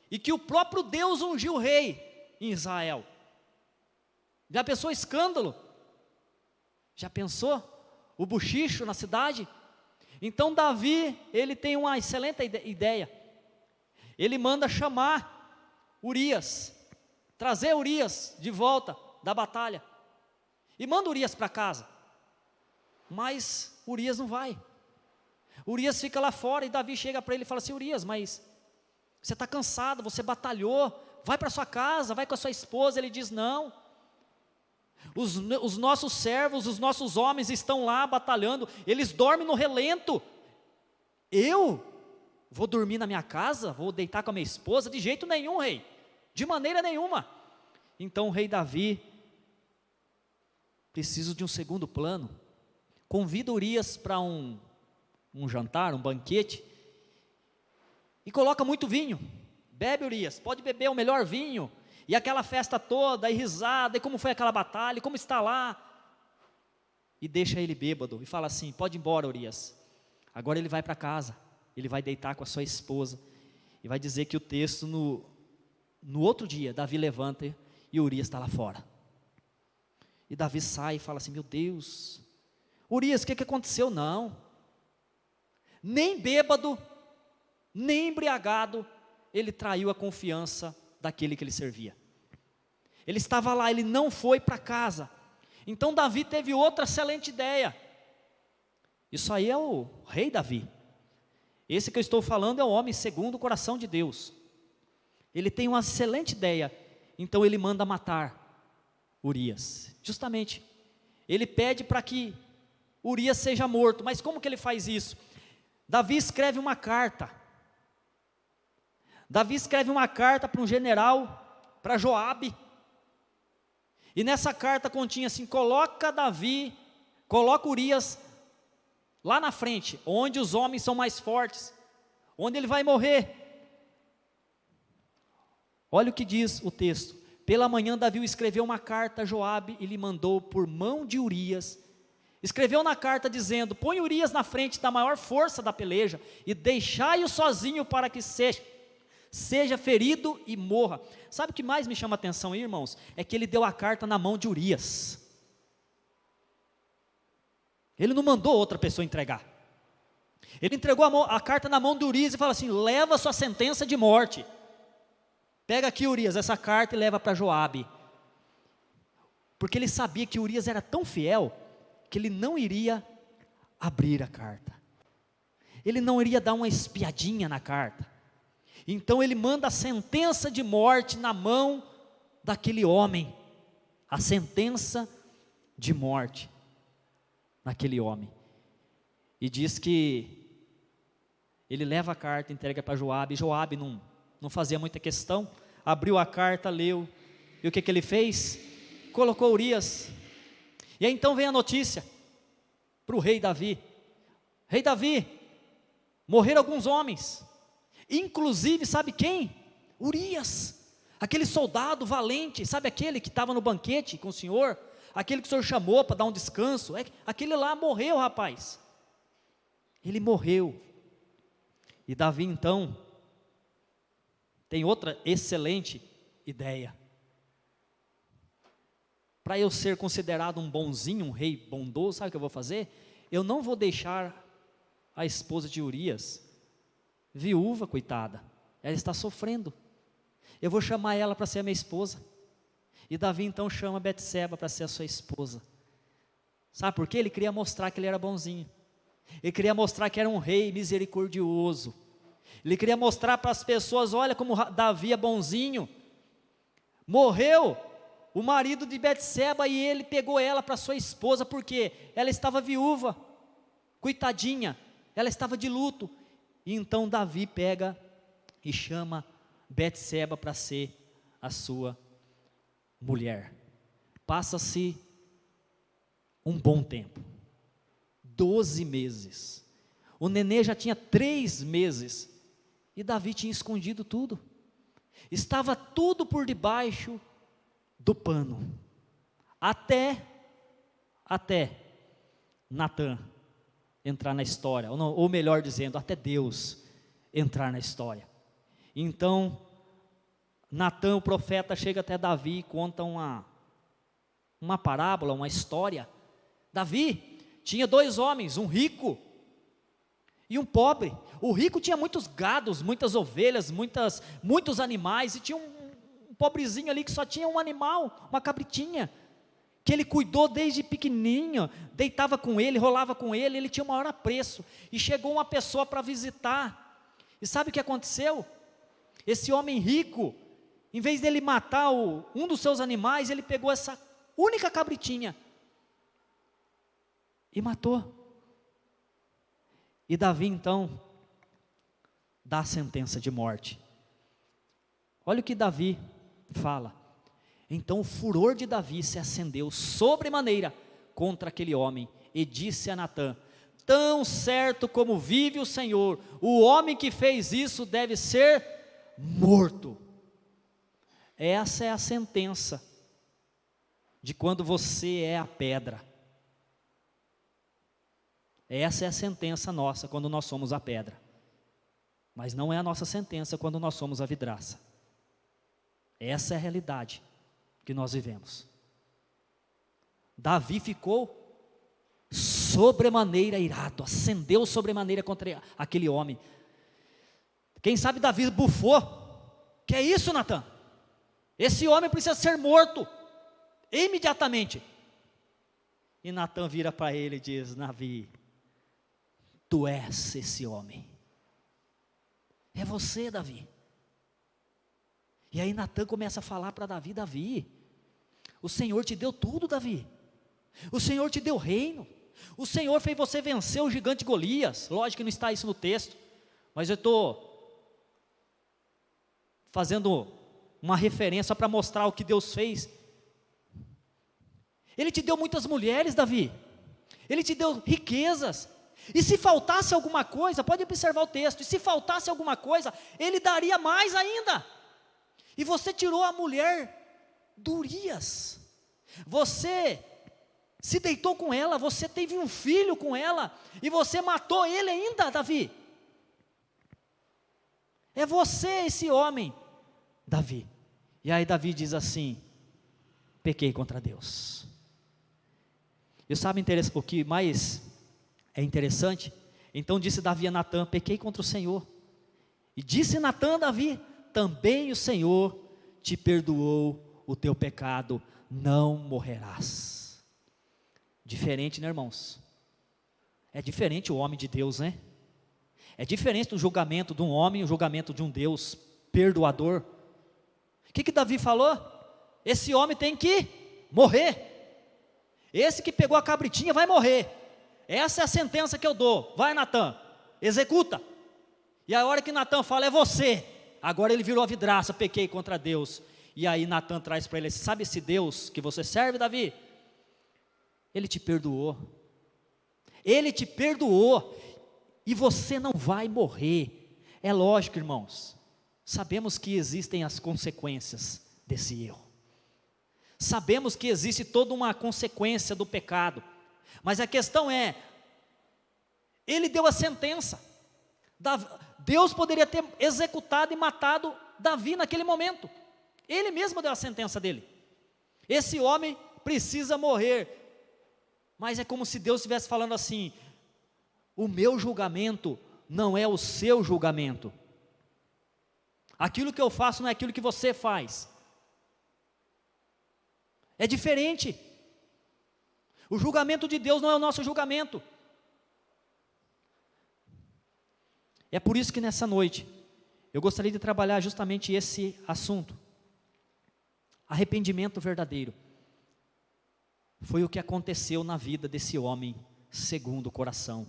I: e que o próprio Deus ungiu o rei em Israel. Já pensou o escândalo? Já pensou o bochicho na cidade? Então Davi, ele tem uma excelente ideia. Ele manda chamar Urias, trazer Urias de volta da batalha, e manda Urias para casa. Mas Urias não vai. Urias fica lá fora, e Davi chega para ele e fala assim: Urias, mas você está cansado, você batalhou, vai para sua casa, vai com a sua esposa. Ele diz: não, os nossos servos, os nossos homens estão lá batalhando, eles dormem no relento. Eu vou dormir na minha casa, vou deitar com a minha esposa? De jeito nenhum, rei, de maneira nenhuma. Então o rei Davi precisa de um segundo plano. Convida Urias para um jantar, um banquete, e coloca muito vinho. Bebe, Urias, pode beber o melhor vinho. E aquela festa toda, e risada, e como foi aquela batalha, e como está lá. E deixa ele bêbado, e fala assim: pode ir embora, Urias. Agora ele vai para casa, ele vai deitar com a sua esposa. E vai dizer que o texto, no outro dia, Davi levanta e Urias está lá fora. E Davi sai e fala assim: meu Deus, Urias, o que aconteceu? Não, nem bêbado, nem embriagado, ele traiu a confiança daquele que ele servia. Ele estava lá, ele não foi para casa. Então Davi teve outra excelente ideia. Isso aí é o rei Davi. Esse que eu estou falando é o homem segundo o coração de Deus. Ele tem uma excelente ideia. Então ele manda matar Urias. Justamente, ele pede para que Urias seja morto. Mas como que ele faz isso? Davi escreve uma carta. Davi escreve uma carta para um general, para Joabe. E nessa carta continha assim: coloca Urias lá na frente, onde os homens são mais fortes, onde ele vai morrer. Olha o que diz o texto: pela manhã Davi escreveu uma carta a Joabe e lhe mandou por mão de Urias. Escreveu na carta dizendo: põe Urias na frente da maior força da peleja e deixai-o sozinho para que seja ferido e morra. Sabe o que mais me chama a atenção aí, irmãos? É que ele deu a carta na mão de Urias. Ele não mandou outra pessoa entregar. Ele entregou a carta na mão de Urias e fala assim: leva a sua sentença de morte. Pega aqui, Urias, essa carta e leva para Joabe. Porque ele sabia que Urias era tão fiel que ele não iria abrir a carta. Ele não iria dar uma espiadinha na carta. Então ele manda a sentença de morte na mão daquele homem. A sentença de morte naquele homem. E diz que ele leva a carta, entrega para Joabe. Joabe não fazia muita questão, abriu a carta, leu. E o que ele fez? Colocou Urias. E aí então vem a notícia para o rei Davi: rei Davi, morreram alguns homens, inclusive sabe quem? Urias, aquele soldado valente, sabe aquele que estava no banquete com o Senhor, aquele que o Senhor chamou para dar um descanso, aquele lá morreu, rapaz, ele morreu. E Davi então tem outra excelente ideia. Para eu ser considerado um bonzinho, um rei bondoso, sabe o que eu vou fazer? Eu não vou deixar a esposa de Urias viúva, coitada, ela está sofrendo. Eu vou chamar ela para ser a minha esposa. E Davi então chama Betseba para ser a sua esposa. Sabe por quê? Ele queria mostrar que ele era bonzinho. Ele queria mostrar que era um rei misericordioso. Ele queria mostrar para as pessoas: olha como Davi é bonzinho. Morreu o marido de Betseba e ele pegou ela para sua esposa, porque ela estava viúva, coitadinha, ela estava de luto. E então Davi pega e chama Betseba para ser a sua mulher. Passa-se um bom tempo, 12 meses. O nenê já tinha 3 meses e Davi tinha escondido tudo. Estava tudo por debaixo do pano, até Natã entrar na história, ou melhor dizendo, até Deus entrar na história. Então Natã, o profeta, chega até Davi e conta uma parábola, uma história. Davi tinha 2 homens, um rico e um pobre. O rico tinha muitos gados, muitas ovelhas, muitos animais, e tinha um pobrezinho ali que só tinha um animal, uma cabritinha, que ele cuidou desde pequenininho, deitava com ele, rolava com ele, ele tinha o maior apreço. E chegou uma pessoa para visitar, e sabe o que aconteceu? Esse homem rico, em vez dele matar um dos seus animais, ele pegou essa única cabritinha e matou. E Davi então dá a sentença de morte. Olha o que Davi fala: então o furor de Davi se acendeu sobremaneira contra aquele homem, e disse a Natã: tão certo como vive o Senhor, o homem que fez isso deve ser morto. Essa é a sentença de quando você é a pedra. Essa é a sentença nossa quando nós somos a pedra, mas não é a nossa sentença quando nós somos a vidraça. Essa é a realidade que nós vivemos. Davi ficou sobremaneira irado, acendeu sobremaneira contra aquele homem. Quem sabe Davi bufou: que é isso, Natã? Esse homem precisa ser morto imediatamente. E Natã vira para ele e diz: Davi, tu és esse homem, é você, Davi. E aí Natã começa a falar para Davi: Davi, o Senhor te deu tudo, Davi. O Senhor te deu reino. O Senhor fez você vencer o gigante Golias. Lógico que não está isso no texto, mas eu estou fazendo uma referência para mostrar o que Deus fez. Ele te deu muitas mulheres, Davi. Ele te deu riquezas. E se faltasse alguma coisa, pode observar o texto, e se faltasse alguma coisa, Ele daria mais ainda. E você tirou a mulher do Urias. Você se deitou com ela, você teve um filho com ela, e você matou ele ainda, Davi. É você esse homem, Davi. E aí Davi diz assim: pequei contra Deus. E sabe o que mais é interessante? Então disse Davi a Natã: pequei contra o Senhor. E disse Natã a Davi: também o Senhor te perdoou o teu pecado, não morrerás. Diferente, né, irmãos? É diferente o homem de Deus, né? É diferente do julgamento de um homem e o julgamento de um Deus perdoador. O que Davi falou? Esse homem tem que morrer. Esse que pegou a cabritinha vai morrer. Essa é a sentença que eu dou. Vai, Natã, executa. E a hora que Natã fala: é você. Agora ele virou a vidraça: pequei contra Deus. E aí Natã traz para ele: sabe esse Deus que você serve, Davi? Ele te perdoou. Ele te perdoou. E você não vai morrer. É lógico, irmãos. Sabemos que existem as consequências desse erro. Sabemos que existe toda uma consequência do pecado. Mas a questão é, ele deu a sentença. Deus poderia ter executado e matado Davi naquele momento. Ele mesmo deu a sentença dele. Esse homem precisa morrer. Mas é como se Deus estivesse falando assim: o meu julgamento não é o seu julgamento. Aquilo que eu faço não é aquilo que você faz. É diferente. O julgamento de Deus não é o nosso julgamento. É por isso que nessa noite eu gostaria de trabalhar justamente esse assunto. Arrependimento verdadeiro. Foi o que aconteceu na vida desse homem segundo o coração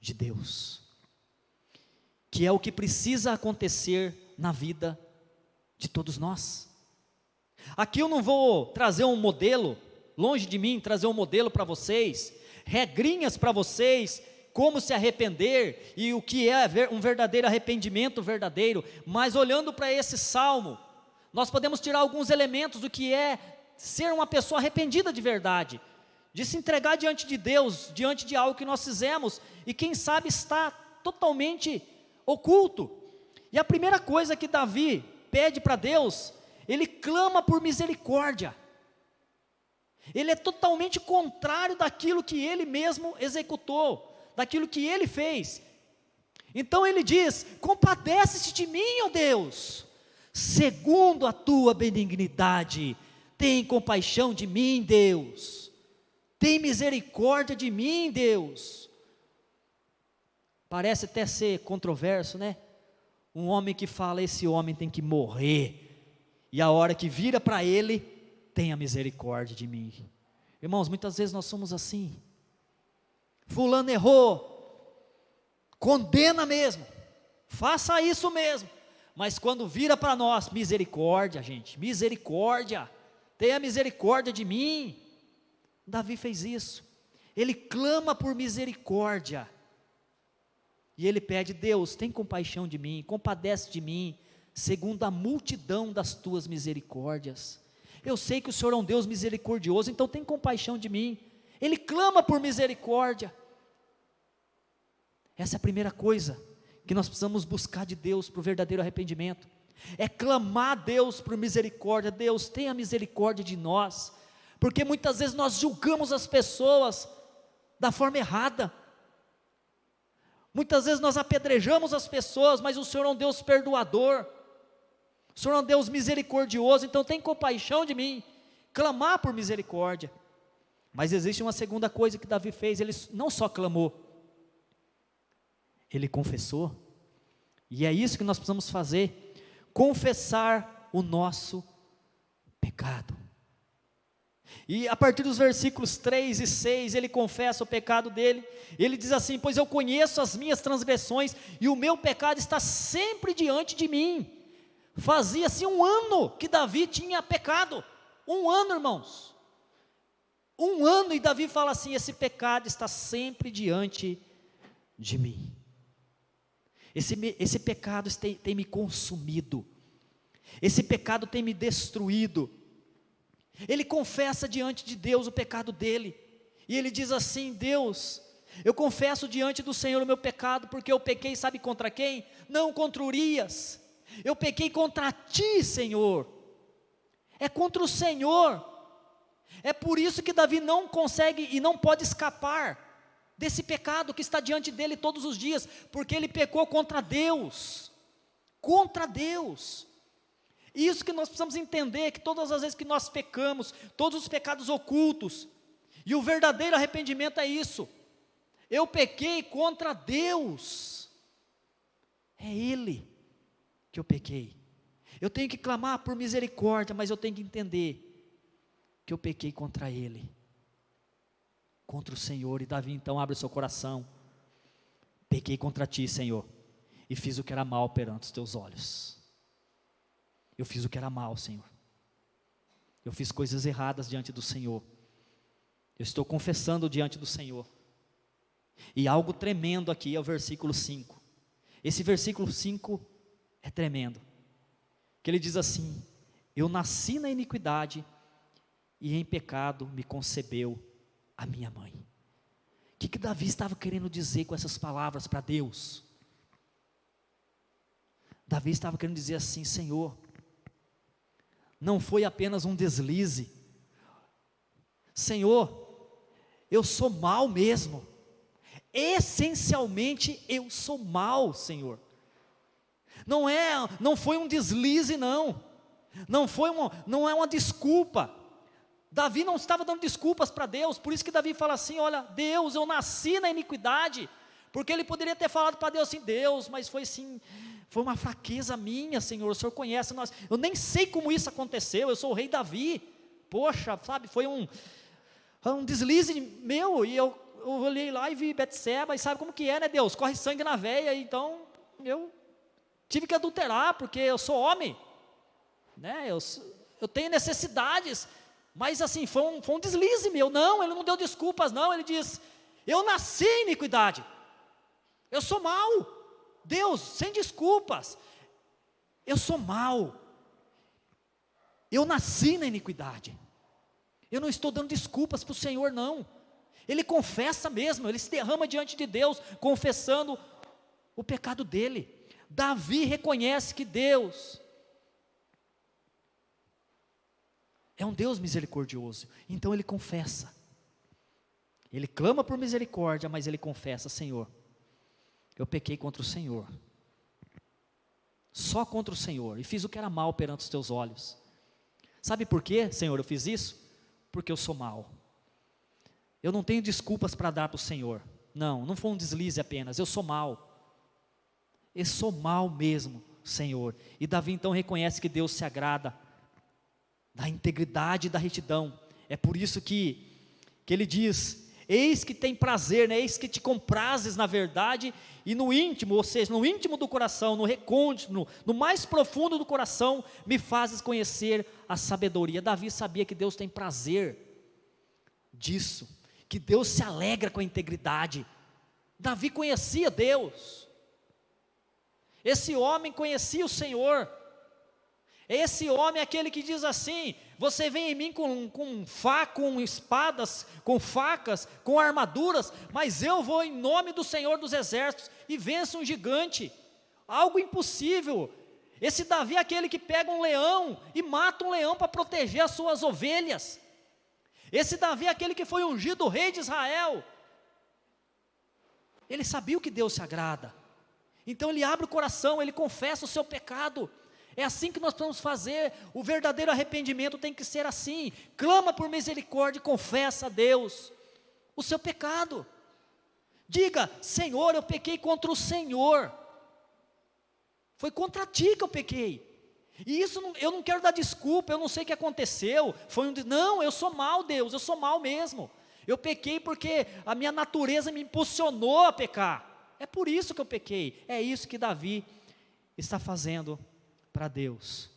I: de Deus. Que é o que precisa acontecer na vida de todos nós. Aqui eu não vou trazer um modelo, longe de mim trazer um modelo para vocês, regrinhas para vocês, como se arrepender e o que é um verdadeiro arrependimento verdadeiro, mas olhando para esse salmo, nós podemos tirar alguns elementos do que é ser uma pessoa arrependida de verdade, de se entregar diante de Deus, diante de algo que nós fizemos, e quem sabe está totalmente oculto. E a primeira coisa que Davi pede para Deus, ele clama por misericórdia. Ele é totalmente contrário daquilo que ele mesmo executou, daquilo que ele fez. Então ele diz: compadece-te de mim, ó Deus, segundo a tua benignidade, tem compaixão de mim, Deus, tem misericórdia de mim, Deus. Parece até ser controverso, né? Um homem que fala: esse homem tem que morrer, e a hora que vira para ele: tenha misericórdia de mim. Irmãos, muitas vezes nós somos assim. Fulano errou, condena mesmo, faça isso mesmo, mas quando vira para nós: misericórdia, gente, misericórdia, tenha misericórdia de mim. Davi fez isso. Ele clama por misericórdia, e ele pede: Deus, tem compaixão de mim, compadece de mim, segundo a multidão das tuas misericórdias. Eu sei que o Senhor é um Deus misericordioso, então tem compaixão de mim. Ele clama por misericórdia. Essa é a primeira coisa que nós precisamos buscar de Deus para o verdadeiro arrependimento. É clamar a Deus por misericórdia. Deus, tenha misericórdia de nós, porque muitas vezes nós julgamos as pessoas da forma errada. Muitas vezes nós apedrejamos as pessoas, mas o Senhor é um Deus perdoador. O Senhor é um Deus misericordioso, então tem compaixão de mim. Clamar por misericórdia. Mas existe uma segunda coisa que Davi fez. Ele não só clamou, ele confessou. E é isso que nós precisamos fazer: confessar o nosso pecado. E a partir dos versículos 3 e 6, ele confessa o pecado dele. Ele diz assim: pois eu conheço as minhas transgressões, e o meu pecado está sempre diante de mim. Fazia-se 1 ano que Davi tinha pecado. 1 ano, irmãos. Um ano, e Davi fala assim: esse pecado está sempre diante de mim. Esse pecado tem me consumido. Esse pecado tem me destruído. Ele confessa diante de Deus o pecado dele. E ele diz assim: Deus, eu confesso diante do Senhor o meu pecado, porque eu pequei, sabe contra quem? Não contra Urias. Eu pequei contra ti, Senhor. É contra o Senhor. É por isso que Davi não consegue e não pode escapar desse pecado que está diante dele todos os dias, porque ele pecou contra Deus. Contra Deus. Isso que nós precisamos entender, que todas as vezes que nós pecamos, todos os pecados ocultos, e o verdadeiro arrependimento é isso: eu pequei contra Deus, é Ele que eu pequei. Eu tenho que clamar por misericórdia, mas eu tenho que entender que eu pequei contra Ele, contra o Senhor. E Davi então abre o seu coração: pequei contra ti, Senhor, e fiz o que era mal perante os teus olhos. Eu fiz o que era mal, Senhor. Eu fiz coisas erradas diante do Senhor. Eu estou confessando diante do Senhor. E algo tremendo aqui é o versículo 5. Esse versículo 5 é tremendo. Que ele diz assim: eu nasci na iniquidade, e em pecado me concebeu a minha mãe. O que Davi estava querendo dizer com essas palavras para Deus? Davi estava querendo dizer assim: Senhor, não foi apenas um deslize. Senhor, eu sou mal mesmo. Essencialmente eu sou mal, Senhor. Não foi um deslize, não. Não é uma desculpa. Davi não estava dando desculpas para Deus. Por isso que Davi fala assim: olha, Deus, eu nasci na iniquidade. Porque ele poderia ter falado para Deus assim: Deus, mas foi assim, foi uma fraqueza minha, Senhor, o Senhor conhece nós. Eu nem sei como isso aconteceu, eu sou o rei Davi. Poxa, sabe, foi um deslize meu. E eu olhei lá e vi Betseba, e sabe como que é, né, Deus? Corre sangue na veia, então eu tive que adulterar, porque eu sou homem, né? Eu tenho necessidades. Mas assim, foi um deslize meu. Não, ele não deu desculpas, não. Ele diz: eu nasci em iniquidade, eu sou mau, Deus, sem desculpas, eu sou mau, eu nasci na iniquidade. Eu não estou dando desculpas para o Senhor, não. Ele confessa mesmo, ele se derrama diante de Deus, confessando o pecado dele. Davi reconhece que Deus é um Deus misericordioso, então ele confessa. Ele clama por misericórdia, mas ele confessa: Senhor, eu pequei contra o Senhor, só contra o Senhor, e fiz o que era mal perante os teus olhos. Sabe por quê, Senhor, eu fiz isso? Porque eu sou mau. Eu não tenho desculpas para dar para o Senhor. Não foi um deslize apenas, eu sou mau. Eu sou mau mesmo, Senhor. E Davi então reconhece que Deus se agrada da integridade e da retidão. É por isso que ele diz: eis que tem prazer, né? Eis que te comprazes na verdade e no íntimo, ou seja, no íntimo do coração, no recôndito, no mais profundo do coração, me fazes conhecer a sabedoria. Davi sabia que Deus tem prazer disso, que Deus se alegra com a integridade. Davi conhecia Deus. Esse homem conhecia o Senhor. Esse homem é aquele que diz assim: você vem em mim com espadas, com facas, com armaduras, mas eu vou em nome do Senhor dos exércitos e venço um gigante. Algo impossível. Esse Davi é aquele que pega um leão e mata um leão para proteger as suas ovelhas. Esse Davi é aquele que foi ungido rei de Israel. Ele sabia o que Deus se agrada. Então ele abre o coração, ele confessa o seu pecado. É assim que nós precisamos fazer. O verdadeiro arrependimento tem que ser assim: clama por misericórdia e confessa a Deus o seu pecado. Diga: Senhor, eu pequei contra o Senhor, foi contra ti que eu pequei. E isso eu não quero dar desculpa, eu não sei o que aconteceu. Não, eu sou mau, Deus, eu sou mau mesmo. Eu pequei porque a minha natureza me impulsionou a pecar. É por isso que eu pequei. É isso que Davi está fazendo para Deus.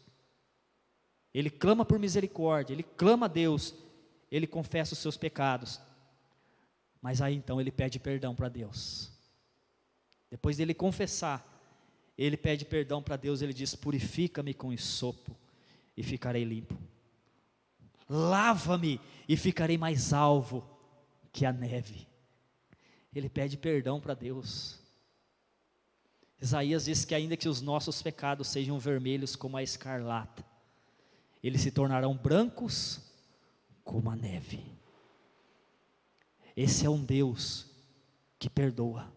I: Ele clama por misericórdia, ele clama a Deus, ele confessa os seus pecados, mas aí então ele pede perdão para Deus. Depois dele confessar, ele pede perdão para Deus, ele diz: purifica-me com hisopo e ficarei limpo. Lava-me e ficarei mais alvo que a neve. Ele pede perdão para Deus. Isaías diz que ainda que os nossos pecados sejam vermelhos como a escarlata, eles se tornarão brancos como a neve. Esse é um Deus que perdoa.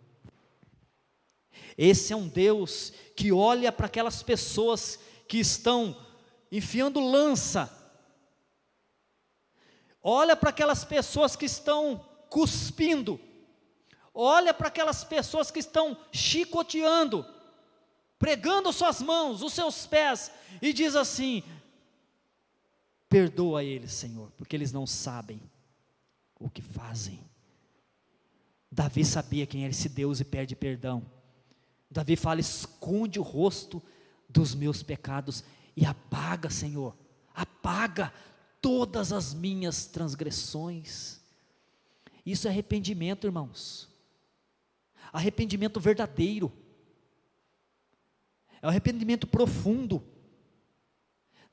I: Esse é um Deus que olha para aquelas pessoas que estão enfiando lança, olha para aquelas pessoas que estão cuspindo, olha para aquelas pessoas que estão chicoteando, pregando suas mãos, os seus pés, e diz assim: perdoa eles, Senhor, porque eles não sabem o que fazem. Davi sabia quem era esse Deus e pede perdão. Davi fala: esconde o rosto dos meus pecados e apaga, Senhor, apaga todas as minhas transgressões. Isso é arrependimento, irmãos, arrependimento verdadeiro, é um arrependimento profundo.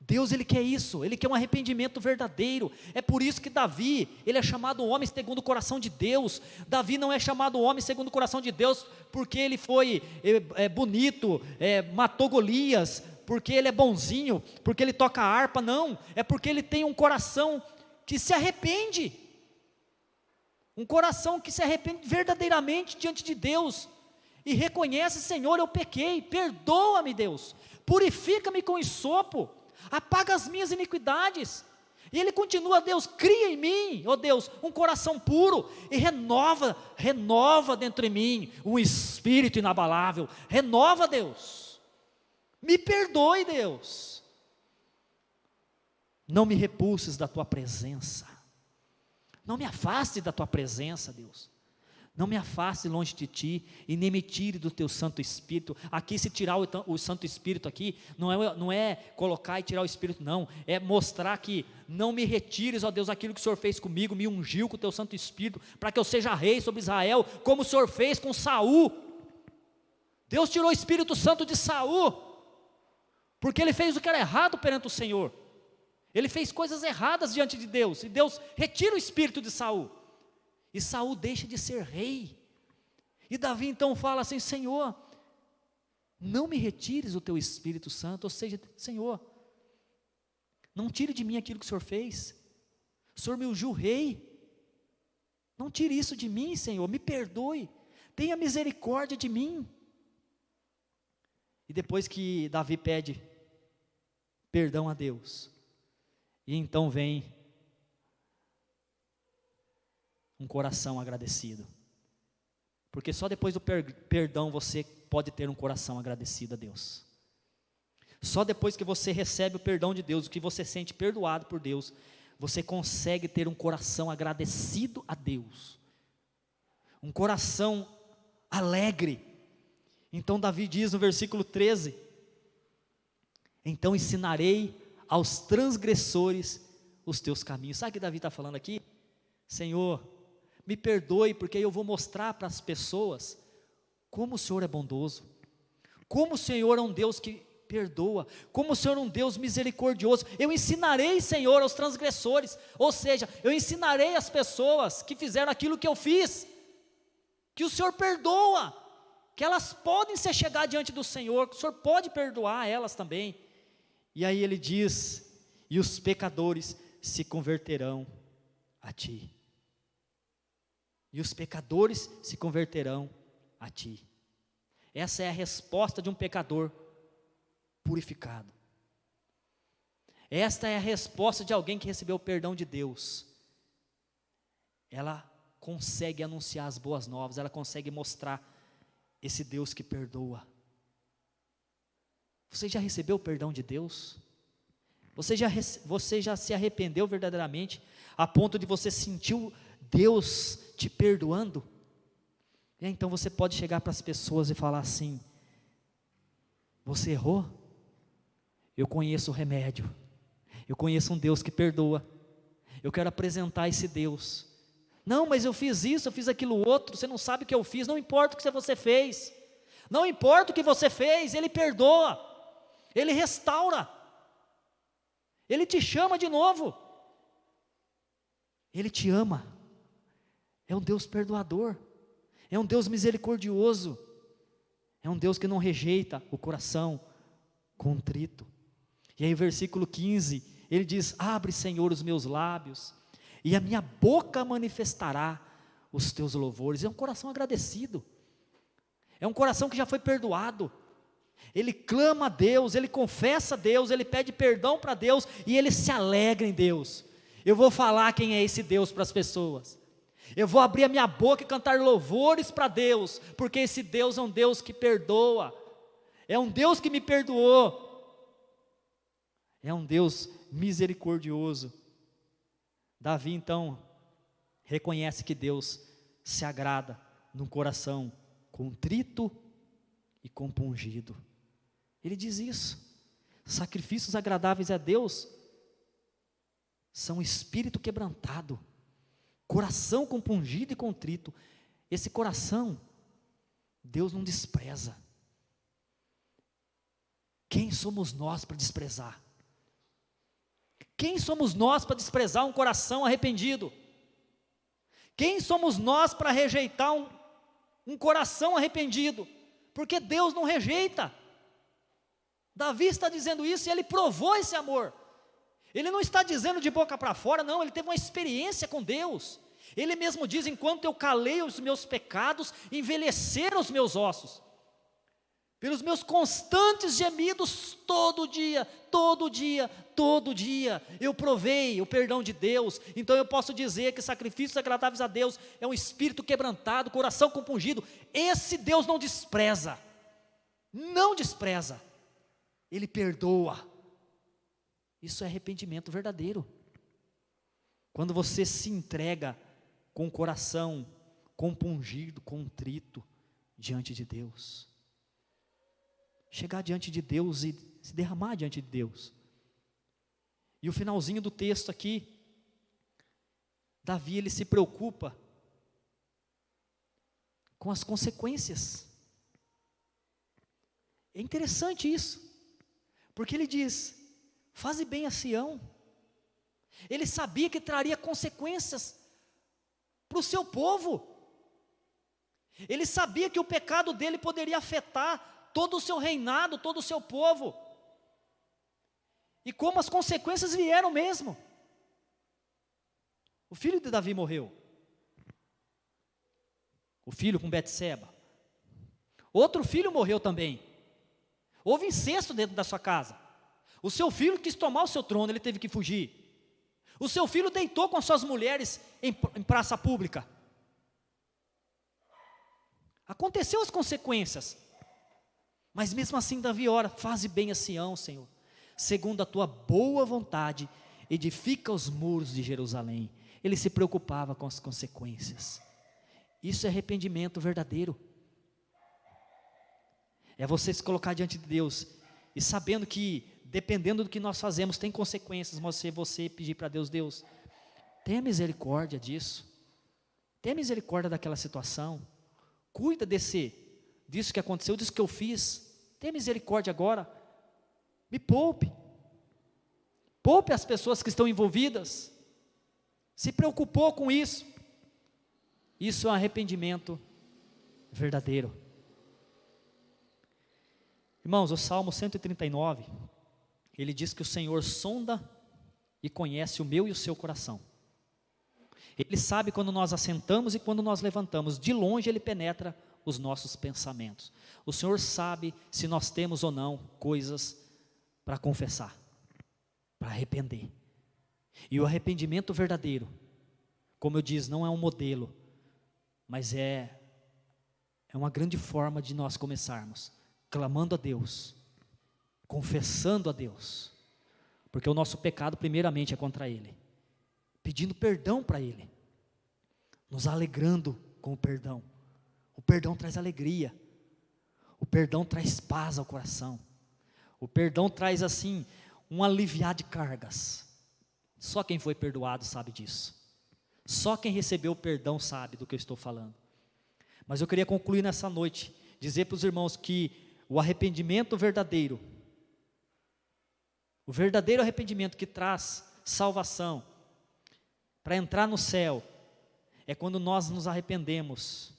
I: Deus, Ele quer isso, Ele quer um arrependimento verdadeiro. É por isso que Davi, ele é chamado homem segundo o coração de Deus. Davi não é chamado homem segundo o coração de Deus porque ele foi bonito, matou Golias, porque ele é bonzinho, porque ele toca harpa, não. É porque ele tem um coração que se arrepende, um coração que se arrepende verdadeiramente diante de Deus, e reconhece: Senhor, eu pequei, perdoa-me, Deus, purifica-me com hisopo, apaga as minhas iniquidades. E ele continua: Deus, cria em mim, ó Deus, um coração puro, e renova dentro de mim um espírito inabalável. Renova, Deus, me perdoe, Deus, não me repulses da tua presença, não me afaste da tua presença, Deus. Não me afaste longe de ti, e nem me tire do teu Santo Espírito. Aqui, se tirar o Santo Espírito aqui, não é colocar e tirar o Espírito, não. É mostrar que não me retires, ó Deus, aquilo que o Senhor fez comigo, me ungiu com o teu Santo Espírito, para que eu seja rei sobre Israel, como o Senhor fez com Saul. Deus tirou o Espírito Santo de Saul, porque ele fez o que era errado perante o Senhor. Ele fez coisas erradas diante de Deus, e Deus retira o Espírito de Saul. E Saul deixa de ser rei. E Davi então fala assim: Senhor, não me retires o teu Espírito Santo. Ou seja, Senhor, não tire de mim aquilo que o Senhor fez. O Senhor me ungiu rei. Não tire isso de mim, Senhor. Me perdoe. Tenha misericórdia de mim. E depois que Davi pede perdão a Deus, e então vem um coração agradecido, porque só depois do perdão você pode ter um coração agradecido a Deus. Só depois que você recebe o perdão de Deus, que você sente perdoado por Deus, você consegue ter um coração agradecido a Deus, um coração alegre. Então Davi diz no versículo 13: então ensinarei aos transgressores os teus caminhos. Sabe o que Davi está falando aqui? Senhor, me perdoe, porque eu vou mostrar para as pessoas como o Senhor é bondoso, como o Senhor é um Deus que perdoa, como o Senhor é um Deus misericordioso. Eu ensinarei, Senhor, aos transgressores, ou seja, eu ensinarei às pessoas que fizeram aquilo que eu fiz, que o Senhor perdoa, que elas podem se chegar diante do Senhor, que o Senhor pode perdoar elas também. E aí ele diz: e os pecadores se converterão a ti. E os pecadores se converterão a ti. Essa é a resposta de um pecador purificado. Esta é a resposta de alguém que recebeu o perdão de Deus. Ela consegue anunciar as boas novas, ela consegue mostrar esse Deus que perdoa. Você já recebeu o perdão de Deus? Você já se arrependeu verdadeiramente, a ponto de você sentir Deus te perdoando? E então você pode chegar para as pessoas e falar assim: você errou? Eu conheço o remédio, eu conheço um Deus que perdoa, Eu quero apresentar esse Deus. Não, mas eu fiz isso, eu fiz aquilo outro, você não sabe o que eu fiz. Não importa o que você fez, não importa o que você fez, Ele perdoa, Ele restaura, Ele te chama de novo, Ele te ama. É um Deus perdoador, é um Deus misericordioso, é um Deus que não rejeita o coração contrito. E aí, versículo 15, ele diz: abre, Senhor, os meus lábios, e a minha boca manifestará os teus louvores. É um coração agradecido, é um coração que já foi perdoado. Ele clama a Deus, ele confessa a Deus, ele pede perdão para Deus, e ele se alegra em Deus. Eu vou falar quem é esse Deus para as pessoas, eu vou abrir a minha boca e cantar louvores para Deus, porque esse Deus é um Deus que perdoa, é um Deus que me perdoou, é um Deus misericordioso. Davi então reconhece que Deus se agrada num coração contrito e compungido. Ele diz isso: sacrifícios agradáveis a Deus são espírito quebrantado, coração compungido e contrito. Esse coração Deus não despreza. Quem somos nós para desprezar? Quem somos nós para desprezar um coração arrependido? Quem somos nós para rejeitar um coração arrependido? Porque Deus não rejeita. Davi está dizendo isso e ele provou esse amor. Ele não está dizendo de boca para fora, não, ele teve uma experiência com Deus. Ele mesmo diz: enquanto eu calei os meus pecados, envelheceram os meus ossos. Pelos meus constantes gemidos, todo dia, eu provei o perdão de Deus. Então eu posso dizer que sacrifícios agradáveis a Deus é um espírito quebrantado, coração compungido. Esse Deus não despreza, Ele perdoa. Isso é arrependimento verdadeiro. Quando você se entrega com o coração compungido, contrito diante de Deus. Chegar diante de Deus e se derramar diante de Deus. E o finalzinho do texto aqui, Davi, ele se preocupa com as consequências. É interessante isso, porque ele diz: faze bem a Sião. Ele sabia que traria consequências para o seu povo. Ele sabia que o pecado dele poderia afetar todo o seu reinado, todo o seu povo. E como as consequências vieram mesmo. O filho de Davi morreu. O filho com Betseba. Outro filho morreu também. Houve incesto dentro da sua casa. O seu filho quis tomar o seu trono, ele teve que fugir. O seu filho deitou com as suas mulheres em praça pública. Aconteceu as consequências. Mas mesmo assim Davi ora: faze bem a Sião, Senhor, segundo a tua boa vontade, edifica os muros de Jerusalém. Ele se preocupava com as consequências. Isso é arrependimento verdadeiro. É você se colocar diante de Deus e sabendo que, dependendo do que nós fazemos, tem consequências, mas você pedir para Deus: Deus, tenha misericórdia disso, tenha misericórdia daquela situação, cuida disso que aconteceu, disso que eu fiz, tenha misericórdia agora, me poupe as pessoas que estão envolvidas. Se preocupou com isso. Isso é um arrependimento verdadeiro. Irmãos, o Salmo 139, ele diz que o Senhor sonda e conhece o meu e o seu coração. Ele sabe quando nós assentamos e quando nós levantamos. De longe Ele penetra os nossos pensamentos. O Senhor sabe se nós temos ou não coisas para confessar, para arrepender. E o arrependimento verdadeiro, como eu disse, não é um modelo, mas é uma grande forma de nós começarmos, clamando a Deus, confessando a Deus, porque o nosso pecado primeiramente é contra Ele, pedindo perdão para Ele, nos alegrando com o perdão. O perdão traz alegria, o perdão traz paz ao coração, o perdão traz assim, um aliviar de cargas. Só quem foi perdoado sabe disso. Só quem recebeu o perdão sabe do que eu estou falando. Mas eu queria concluir nessa noite, dizer para os irmãos que o arrependimento verdadeiro, o verdadeiro arrependimento que traz salvação, para entrar no céu, é quando nós nos arrependemos,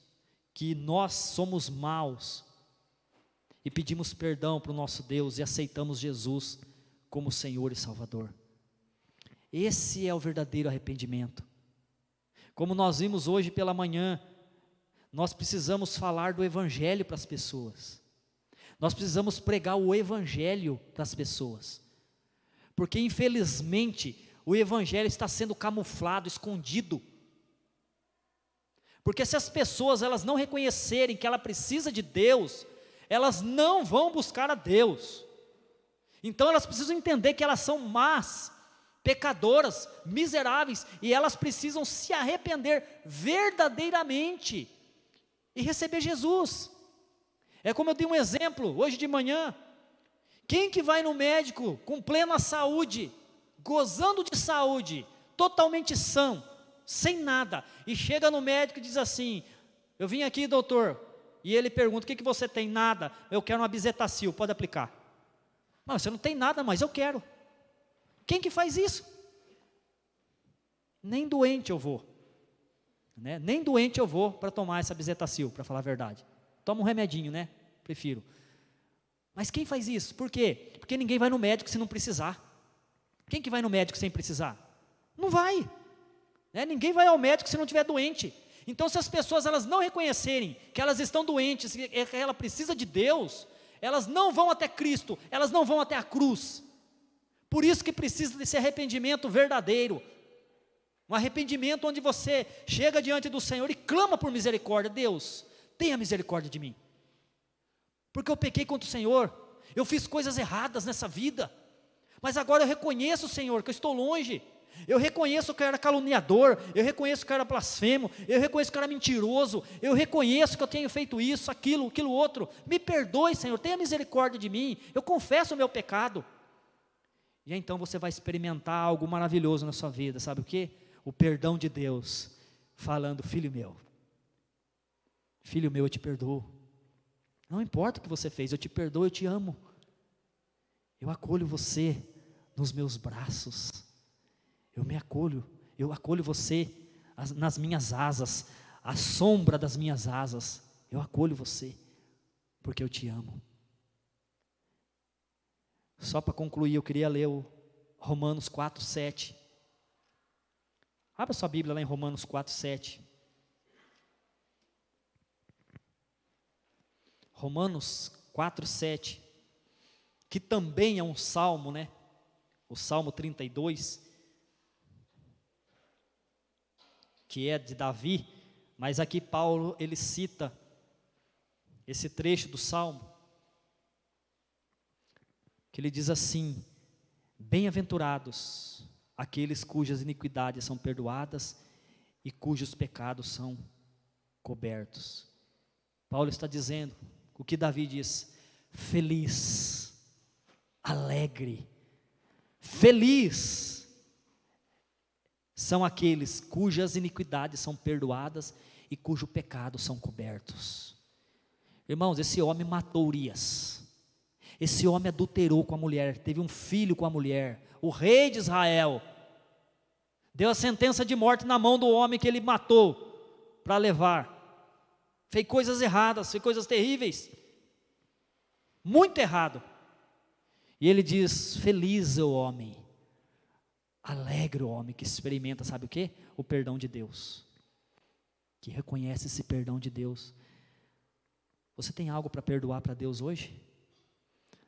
I: que nós somos maus, e pedimos perdão para o nosso Deus, e aceitamos Jesus como Senhor e Salvador. Esse é o verdadeiro arrependimento. Como nós vimos hoje pela manhã, nós precisamos falar do Evangelho para as pessoas. Nós precisamos pregar o Evangelho para as pessoas. Porque infelizmente o Evangelho está sendo camuflado, escondido. Porque se as pessoas elas não reconhecerem que ela precisa de Deus, elas não vão buscar a Deus. Então elas precisam entender que elas são más, pecadoras, miseráveis, e elas precisam se arrepender verdadeiramente e receber Jesus. É como eu dei um exemplo hoje de manhã. Quem que vai no médico com plena saúde, gozando de saúde, totalmente são, sem nada, e chega no médico e diz assim: eu vim aqui, doutor, e ele pergunta: o que você tem? Nada, eu quero uma Bezetacil, pode aplicar. Não, você não tem nada, mas eu quero. Quem que faz isso? Nem doente eu vou, né? Nem doente eu vou para tomar essa Bezetacil, para falar a verdade. Toma um remedinho, né? Prefiro. Mas quem faz isso? Por quê? Porque ninguém vai no médico se não precisar. Quem que vai no médico sem precisar? Não vai, né? Ninguém vai ao médico se não estiver doente. Então, se as pessoas elas não reconhecerem que elas estão doentes, que ela precisa de Deus, elas não vão até Cristo, elas não vão até a cruz. Por isso que precisa desse arrependimento verdadeiro, um arrependimento onde você chega diante do Senhor e clama por misericórdia. Deus, tenha misericórdia de mim, porque eu pequei contra o Senhor, eu fiz coisas erradas nessa vida, mas agora eu reconheço, Senhor, que eu estou longe. Eu reconheço que eu era caluniador, eu reconheço que eu era blasfemo, eu reconheço que eu era mentiroso, eu reconheço que eu tenho feito isso, aquilo outro. Me perdoe, Senhor, tenha misericórdia de mim, eu confesso o meu pecado. E então você vai experimentar algo maravilhoso na sua vida, sabe o quê? O perdão de Deus, falando: filho meu, eu te perdoo. Não importa o que você fez, eu te perdoo, eu te amo. Eu acolho você nos meus braços. Eu acolho você nas minhas asas, à sombra das minhas asas. Eu acolho você, porque eu te amo. Só para concluir, eu queria ler o Romanos 4:7. Abra sua Bíblia lá em Romanos 4:7. Romanos 4:7, que também é um salmo, né? O Salmo 32, que é de Davi, mas aqui Paulo, ele cita esse trecho do Salmo, que ele diz assim: bem-aventurados aqueles cujas iniquidades são perdoadas e cujos pecados são cobertos. Paulo está dizendo o que Davi diz: feliz, alegre, feliz são aqueles cujas iniquidades são perdoadas e cujo pecado são cobertos. Irmãos, esse homem matou Urias, esse homem adulterou com a mulher, teve um filho com a mulher, o rei de Israel deu a sentença de morte na mão do homem que ele matou para levar. Fez coisas erradas, fez coisas terríveis, muito errado. E ele diz: feliz é o homem, alegre o homem que experimenta, sabe o quê? O perdão de Deus, que reconhece esse perdão de Deus. Você tem algo para perdoar para Deus hoje?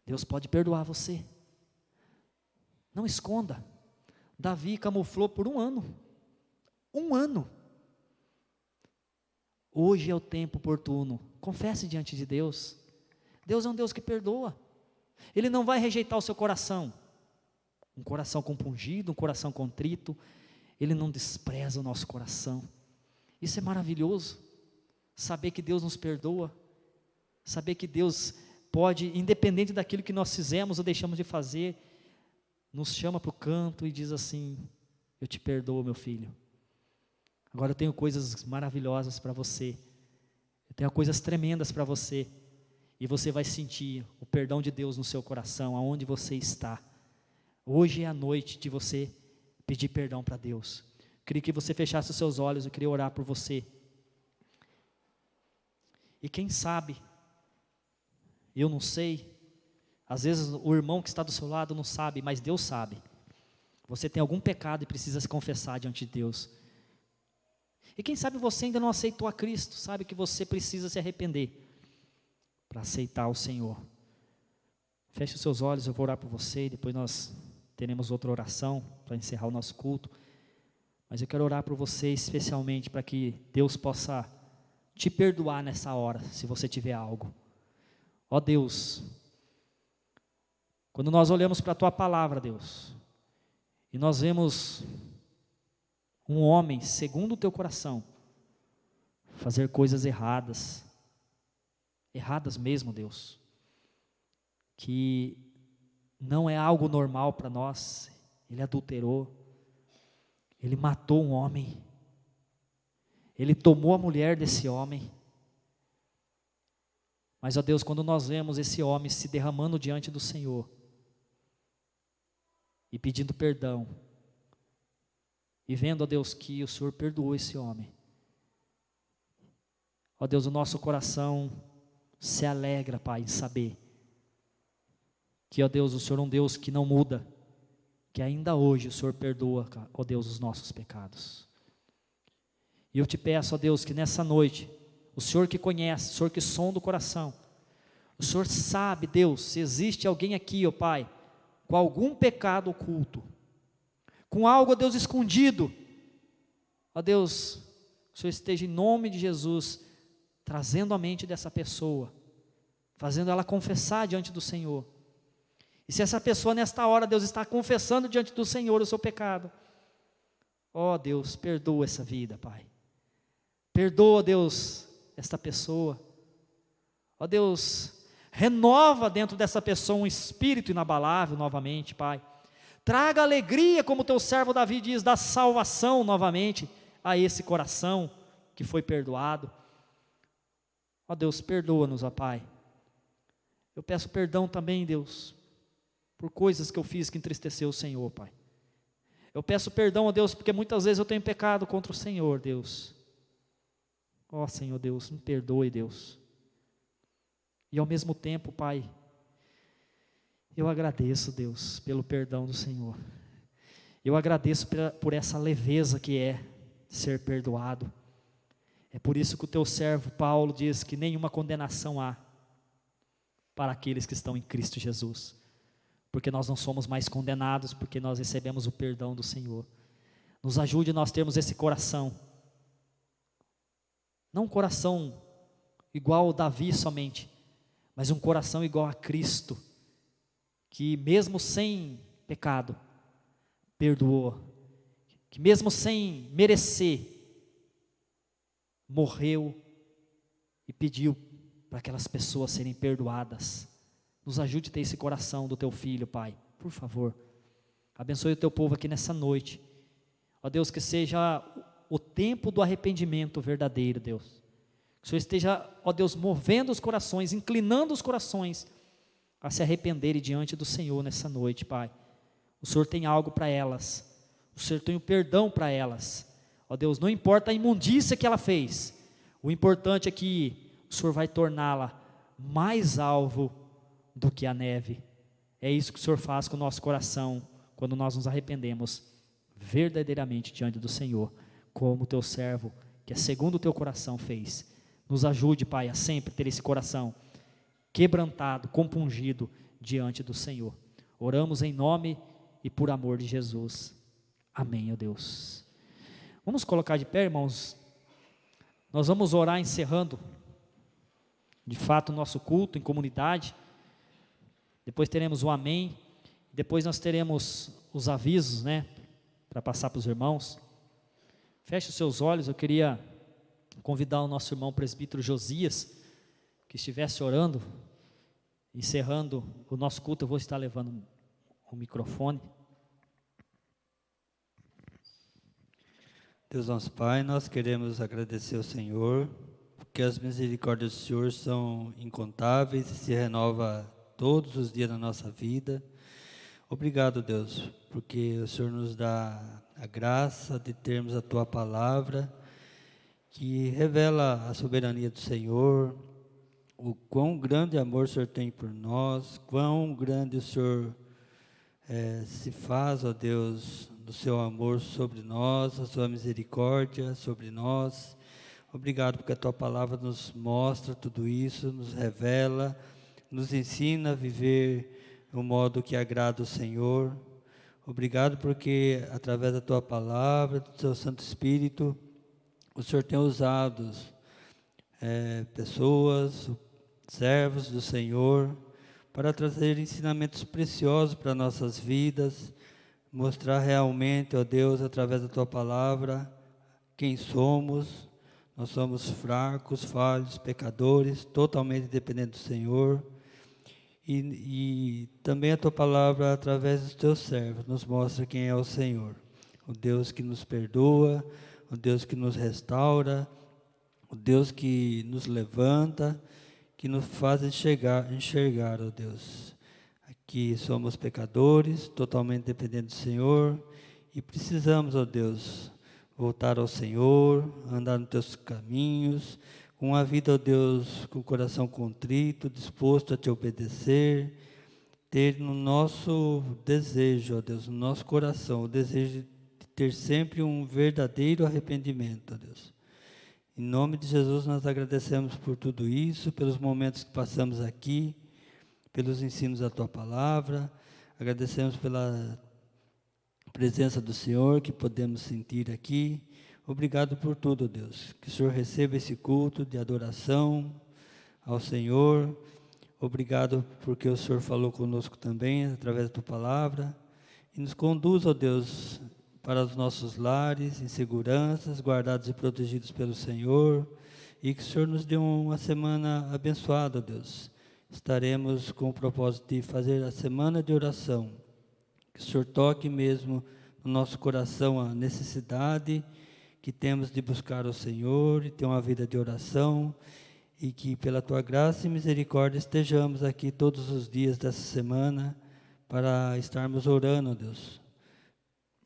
I: Deus pode perdoar você. Não esconda. Davi camuflou por um ano. Um ano. Hoje é o tempo oportuno. Confesse diante de Deus. Deus é um Deus que perdoa. Ele não vai rejeitar o seu coração. Um coração compungido, um coração contrito. Ele não despreza o nosso coração. Isso é maravilhoso. Saber que Deus nos perdoa. Saber que Deus pode, independente daquilo que nós fizemos ou deixamos de fazer, nos chama para o canto e diz assim: eu te perdoo, meu filho. Agora eu tenho coisas maravilhosas para você. Eu tenho coisas tremendas para você. E você vai sentir o perdão de Deus no seu coração, aonde você está. Hoje é a noite de você pedir perdão para Deus. Eu queria que você fechasse os seus olhos, eu queria orar por você. E quem sabe, eu não sei, às vezes o irmão que está do seu lado não sabe, mas Deus sabe. Você tem algum pecado e precisa se confessar diante de Deus. E quem sabe você ainda não aceitou a Cristo, sabe que você precisa se arrepender para aceitar o Senhor. Feche os seus olhos, eu vou orar por você e depois nós teremos outra oração para encerrar o nosso culto. Mas eu quero orar por você especialmente para que Deus possa te perdoar nessa hora, se você tiver algo. Ó Deus, quando nós olhamos para a Tua palavra, Deus, e nós vemos um homem, segundo o Teu coração, fazer coisas erradas mesmo, Deus, que não é algo normal para nós. Ele adulterou, ele matou um homem, ele tomou a mulher desse homem. Mas, ó Deus, quando nós vemos esse homem se derramando diante do Senhor e pedindo perdão, e vendo, ó Deus, que o Senhor perdoou esse homem, ó Deus, o nosso coração se alegra, Pai, em saber que, ó Deus, o Senhor é um Deus que não muda, que ainda hoje o Senhor perdoa, ó Deus, os nossos pecados. E eu te peço, ó Deus, que nessa noite, o Senhor que conhece, o Senhor que sonda o coração, o Senhor sabe, Deus, se existe alguém aqui, ó Pai, com algum pecado oculto, com algo, ó Deus, escondido, ó Deus, o Senhor esteja em nome de Jesus, trazendo a mente dessa pessoa, fazendo ela confessar diante do Senhor. E se essa pessoa nesta hora, Deus, está confessando diante do Senhor o seu pecado, ó Deus, perdoa essa vida, Pai. Perdoa, Deus, esta pessoa. Ó Deus, renova dentro dessa pessoa um espírito inabalável novamente, Pai. Traga alegria, como teu servo Davi diz, da salvação novamente a esse coração que foi perdoado. Ó Deus, perdoa-nos, ó Pai. Eu peço perdão também, Deus, por coisas que eu fiz que entristeceu o Senhor, Pai. Eu peço perdão, ó Deus, porque muitas vezes eu tenho pecado contra o Senhor, Deus. Ó Senhor Deus, me perdoe, Deus. E ao mesmo tempo, Pai, eu agradeço, Deus, pelo perdão do Senhor. Eu agradeço por essa leveza que é ser perdoado. É por isso que o teu servo Paulo diz que nenhuma condenação há para aqueles que estão em Cristo Jesus. Porque nós não somos mais condenados, porque nós recebemos o perdão do Senhor. Nos ajude a nós termos esse coração. Não um coração igual ao Davi somente, mas um coração igual a Cristo, que mesmo sem pecado, perdoou, que mesmo sem merecer, morreu e pediu para aquelas pessoas serem perdoadas. Nos ajude a ter esse coração do teu filho, Pai, por favor. Abençoe o teu povo aqui nessa noite. Ó Deus, que seja o tempo do arrependimento verdadeiro, Deus. Que o Senhor esteja, ó Deus, movendo os corações, inclinando os corações a se arrependerem diante do Senhor nessa noite, Pai. O Senhor tem algo para elas. O Senhor tem o perdão para elas. Ó Deus, não importa a imundícia que ela fez. O importante é que o Senhor vai torná-la mais alvo do que a neve. É isso que o Senhor faz com o nosso coração, quando nós nos arrependemos verdadeiramente diante do Senhor, como o teu servo, que é segundo o teu coração, fez. Nos ajude, Pai, a sempre ter esse coração quebrantado, compungido diante do Senhor. Oramos em nome e por amor de Jesus. Amém, ó Deus. Vamos colocar de pé, irmãos. Nós vamos orar encerrando, de fato, o nosso culto em comunidade. Depois teremos o amém. Depois nós teremos os avisos, né, para passar para os irmãos. Feche os seus olhos. Eu queria convidar o nosso irmão presbítero Josias, que estivesse orando, encerrando o nosso culto. Eu vou estar levando o microfone.
E: Deus nosso Pai, nós queremos agradecer ao Senhor, porque as misericórdias do Senhor são incontáveis e se renova todos os dias da nossa vida. Obrigado, Deus, porque o Senhor nos dá a graça de termos a Tua Palavra, que revela a soberania do Senhor, o quão grande amor o Senhor tem por nós, quão grande o Senhor se faz, ó Deus, do Seu amor sobre nós, a Sua misericórdia sobre nós. Obrigado porque a Tua Palavra nos mostra tudo isso, nos revela, nos ensina a viver o modo que agrada o Senhor. Obrigado porque através da Tua Palavra, do Seu Santo Espírito, o Senhor tem usado pessoas, servos do Senhor, para trazer ensinamentos preciosos para nossas vidas, mostrar realmente, ó Deus, através da Tua Palavra, quem somos. Nós somos fracos, falhos, pecadores, totalmente dependentes do Senhor. E também a Tua Palavra, através dos Teus servos, nos mostra quem é o Senhor. O Deus que nos perdoa, o Deus que nos restaura, o Deus que nos levanta, que nos faz enxergar, ó Deus, que somos pecadores, totalmente dependentes do Senhor, e precisamos, ó Deus, voltar ao Senhor, andar nos Teus caminhos, com a vida, ó Deus, com o coração contrito, disposto a Te obedecer, ter no nosso desejo, ó Deus, no nosso coração, o desejo de ter sempre um verdadeiro arrependimento, ó Deus. Em nome de Jesus, nós agradecemos por tudo isso, pelos momentos que passamos aqui, pelos ensinos da Tua Palavra, agradecemos pela presença do Senhor que podemos sentir aqui. Obrigado por tudo, Deus. Que o Senhor receba esse culto de adoração ao Senhor. Obrigado porque o Senhor falou conosco também, através da Tua Palavra. E nos conduz, ó Deus, para os nossos lares, em seguranças, guardados e protegidos pelo Senhor, e que o Senhor nos dê uma semana abençoada, Deus. Estaremos com o propósito de fazer a semana de oração, que o Senhor toque mesmo no nosso coração a necessidade que temos de buscar o Senhor e ter uma vida de oração, e que pela Tua graça e misericórdia estejamos aqui todos os dias dessa semana para estarmos orando, Deus,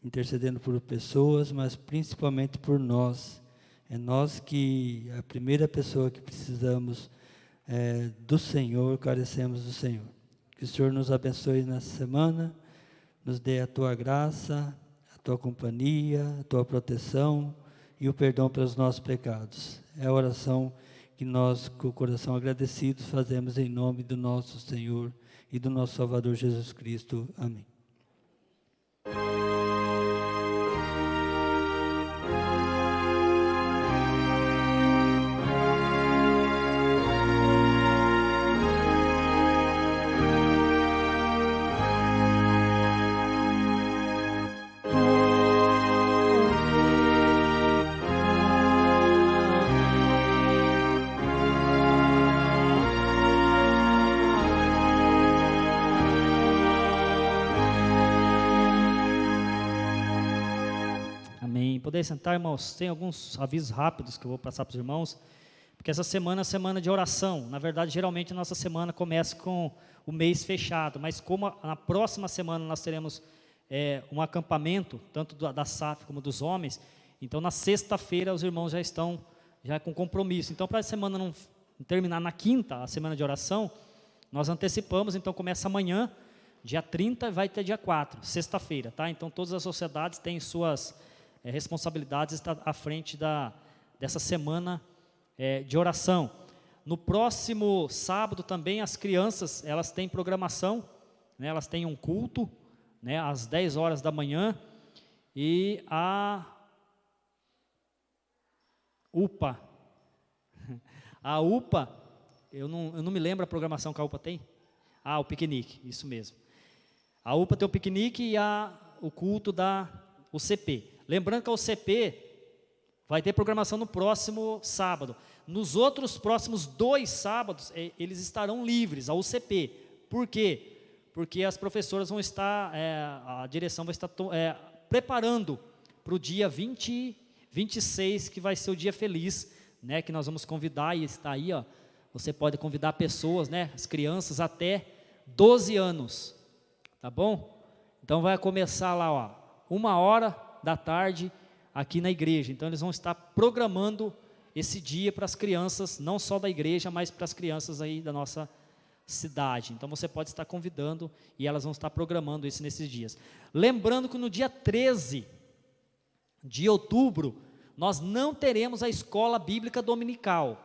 E: intercedendo por pessoas, mas principalmente por nós. É nós que, a primeira pessoa que precisamos do Senhor, carecemos do Senhor. Que o Senhor nos abençoe nessa semana, nos dê a Tua graça, a Tua companhia, a Tua proteção e o perdão pelos nossos pecados. É a oração que nós, com o coração agradecido, fazemos em nome do nosso Senhor e do nosso Salvador Jesus Cristo. Amém.
I: Poder sentar, irmãos, tem alguns avisos rápidos que eu vou passar para os irmãos, porque essa semana é semana de oração. Na verdade, geralmente a nossa semana começa com o mês fechado, mas como na próxima semana nós teremos um acampamento, tanto da SAF como dos homens, então na sexta-feira os irmãos já estão com compromisso. Então, para a semana não terminar na quinta, a semana de oração, nós antecipamos, então começa amanhã, dia 30, e vai até dia 4, sexta-feira, tá? Então todas as sociedades têm suas responsabilidades, está à frente dessa semana de oração. No próximo sábado também as crianças, elas têm programação, né, elas têm um culto, né, às 10 horas da manhã, e a UPA, eu não me lembro a programação que a UPA tem. O piquenique, isso mesmo. A UPA tem o piquenique e o culto da UCP. Lembrando que a UCP vai ter programação no próximo sábado. Nos outros próximos 2 sábados, eles estarão livres, a UCP. Por quê? Porque as professoras vão estar, a direção vai estar preparando para o dia 26, que vai ser o dia feliz, né, que nós vamos convidar, e está aí, ó, você pode convidar pessoas, né, as crianças até 12 anos, tá bom? Então vai começar lá, ó, 13h aqui na igreja. Então eles vão estar programando esse dia para as crianças, não só da igreja, mas para as crianças aí da nossa cidade. Então você pode estar convidando e elas vão estar programando isso nesses dias. Lembrando que no dia 13 de outubro, nós não teremos a escola bíblica dominical,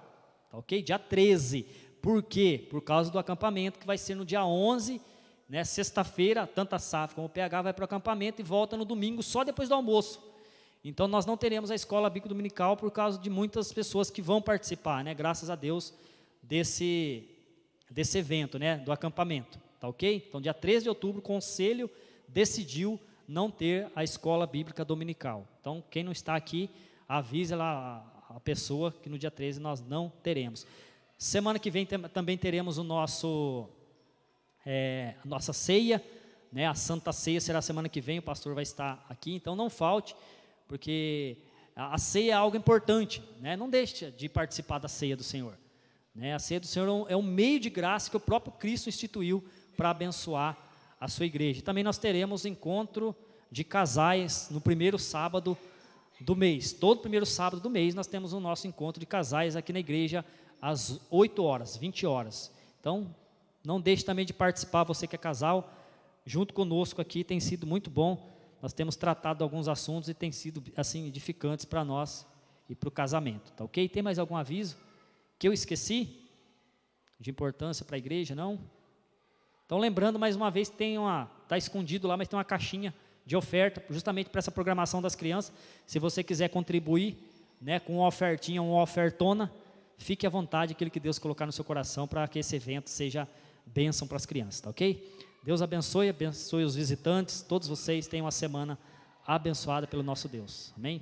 I: tá ok? Dia 13. Por quê? Por causa do acampamento que vai ser no dia 11, né, sexta-feira, tanto a SAF como o PH vai para o acampamento e volta no domingo só depois do almoço. Então nós não teremos a escola bíblica dominical por causa de muitas pessoas que vão participar, né, graças a Deus, desse evento, né, do acampamento, tá ok? Então dia 13 de outubro o conselho decidiu não ter a escola bíblica dominical. Então quem não está aqui, avise lá a pessoa que no dia 13 nós não teremos. Semana que vem também teremos a nossa ceia, né, a Santa Ceia será semana que vem, o pastor vai estar aqui, então não falte, porque a ceia é algo importante, né, não deixe de participar da ceia do Senhor, né, a ceia do Senhor é um meio de graça que o próprio Cristo instituiu para abençoar a sua igreja. Também nós teremos encontro de casais no primeiro sábado do mês, todo primeiro sábado do mês nós temos o nosso encontro de casais aqui na igreja, às 8h, 20h, então não deixe também de participar, você que é casal, junto conosco aqui, tem sido muito bom, nós temos tratado alguns assuntos e tem sido, assim, edificantes para nós e para o casamento, tá ok? Tem mais algum aviso que eu esqueci, de importância para a igreja, não? Então lembrando mais uma vez, está escondido lá, mas tem uma caixinha de oferta, justamente para essa programação das crianças, se você quiser contribuir, né, com uma ofertinha, uma ofertona, fique à vontade, aquilo que Deus colocar no seu coração, para que esse evento seja bênção para as crianças, tá ok? Deus abençoe os visitantes, todos vocês tenham uma semana abençoada pelo nosso Deus, amém?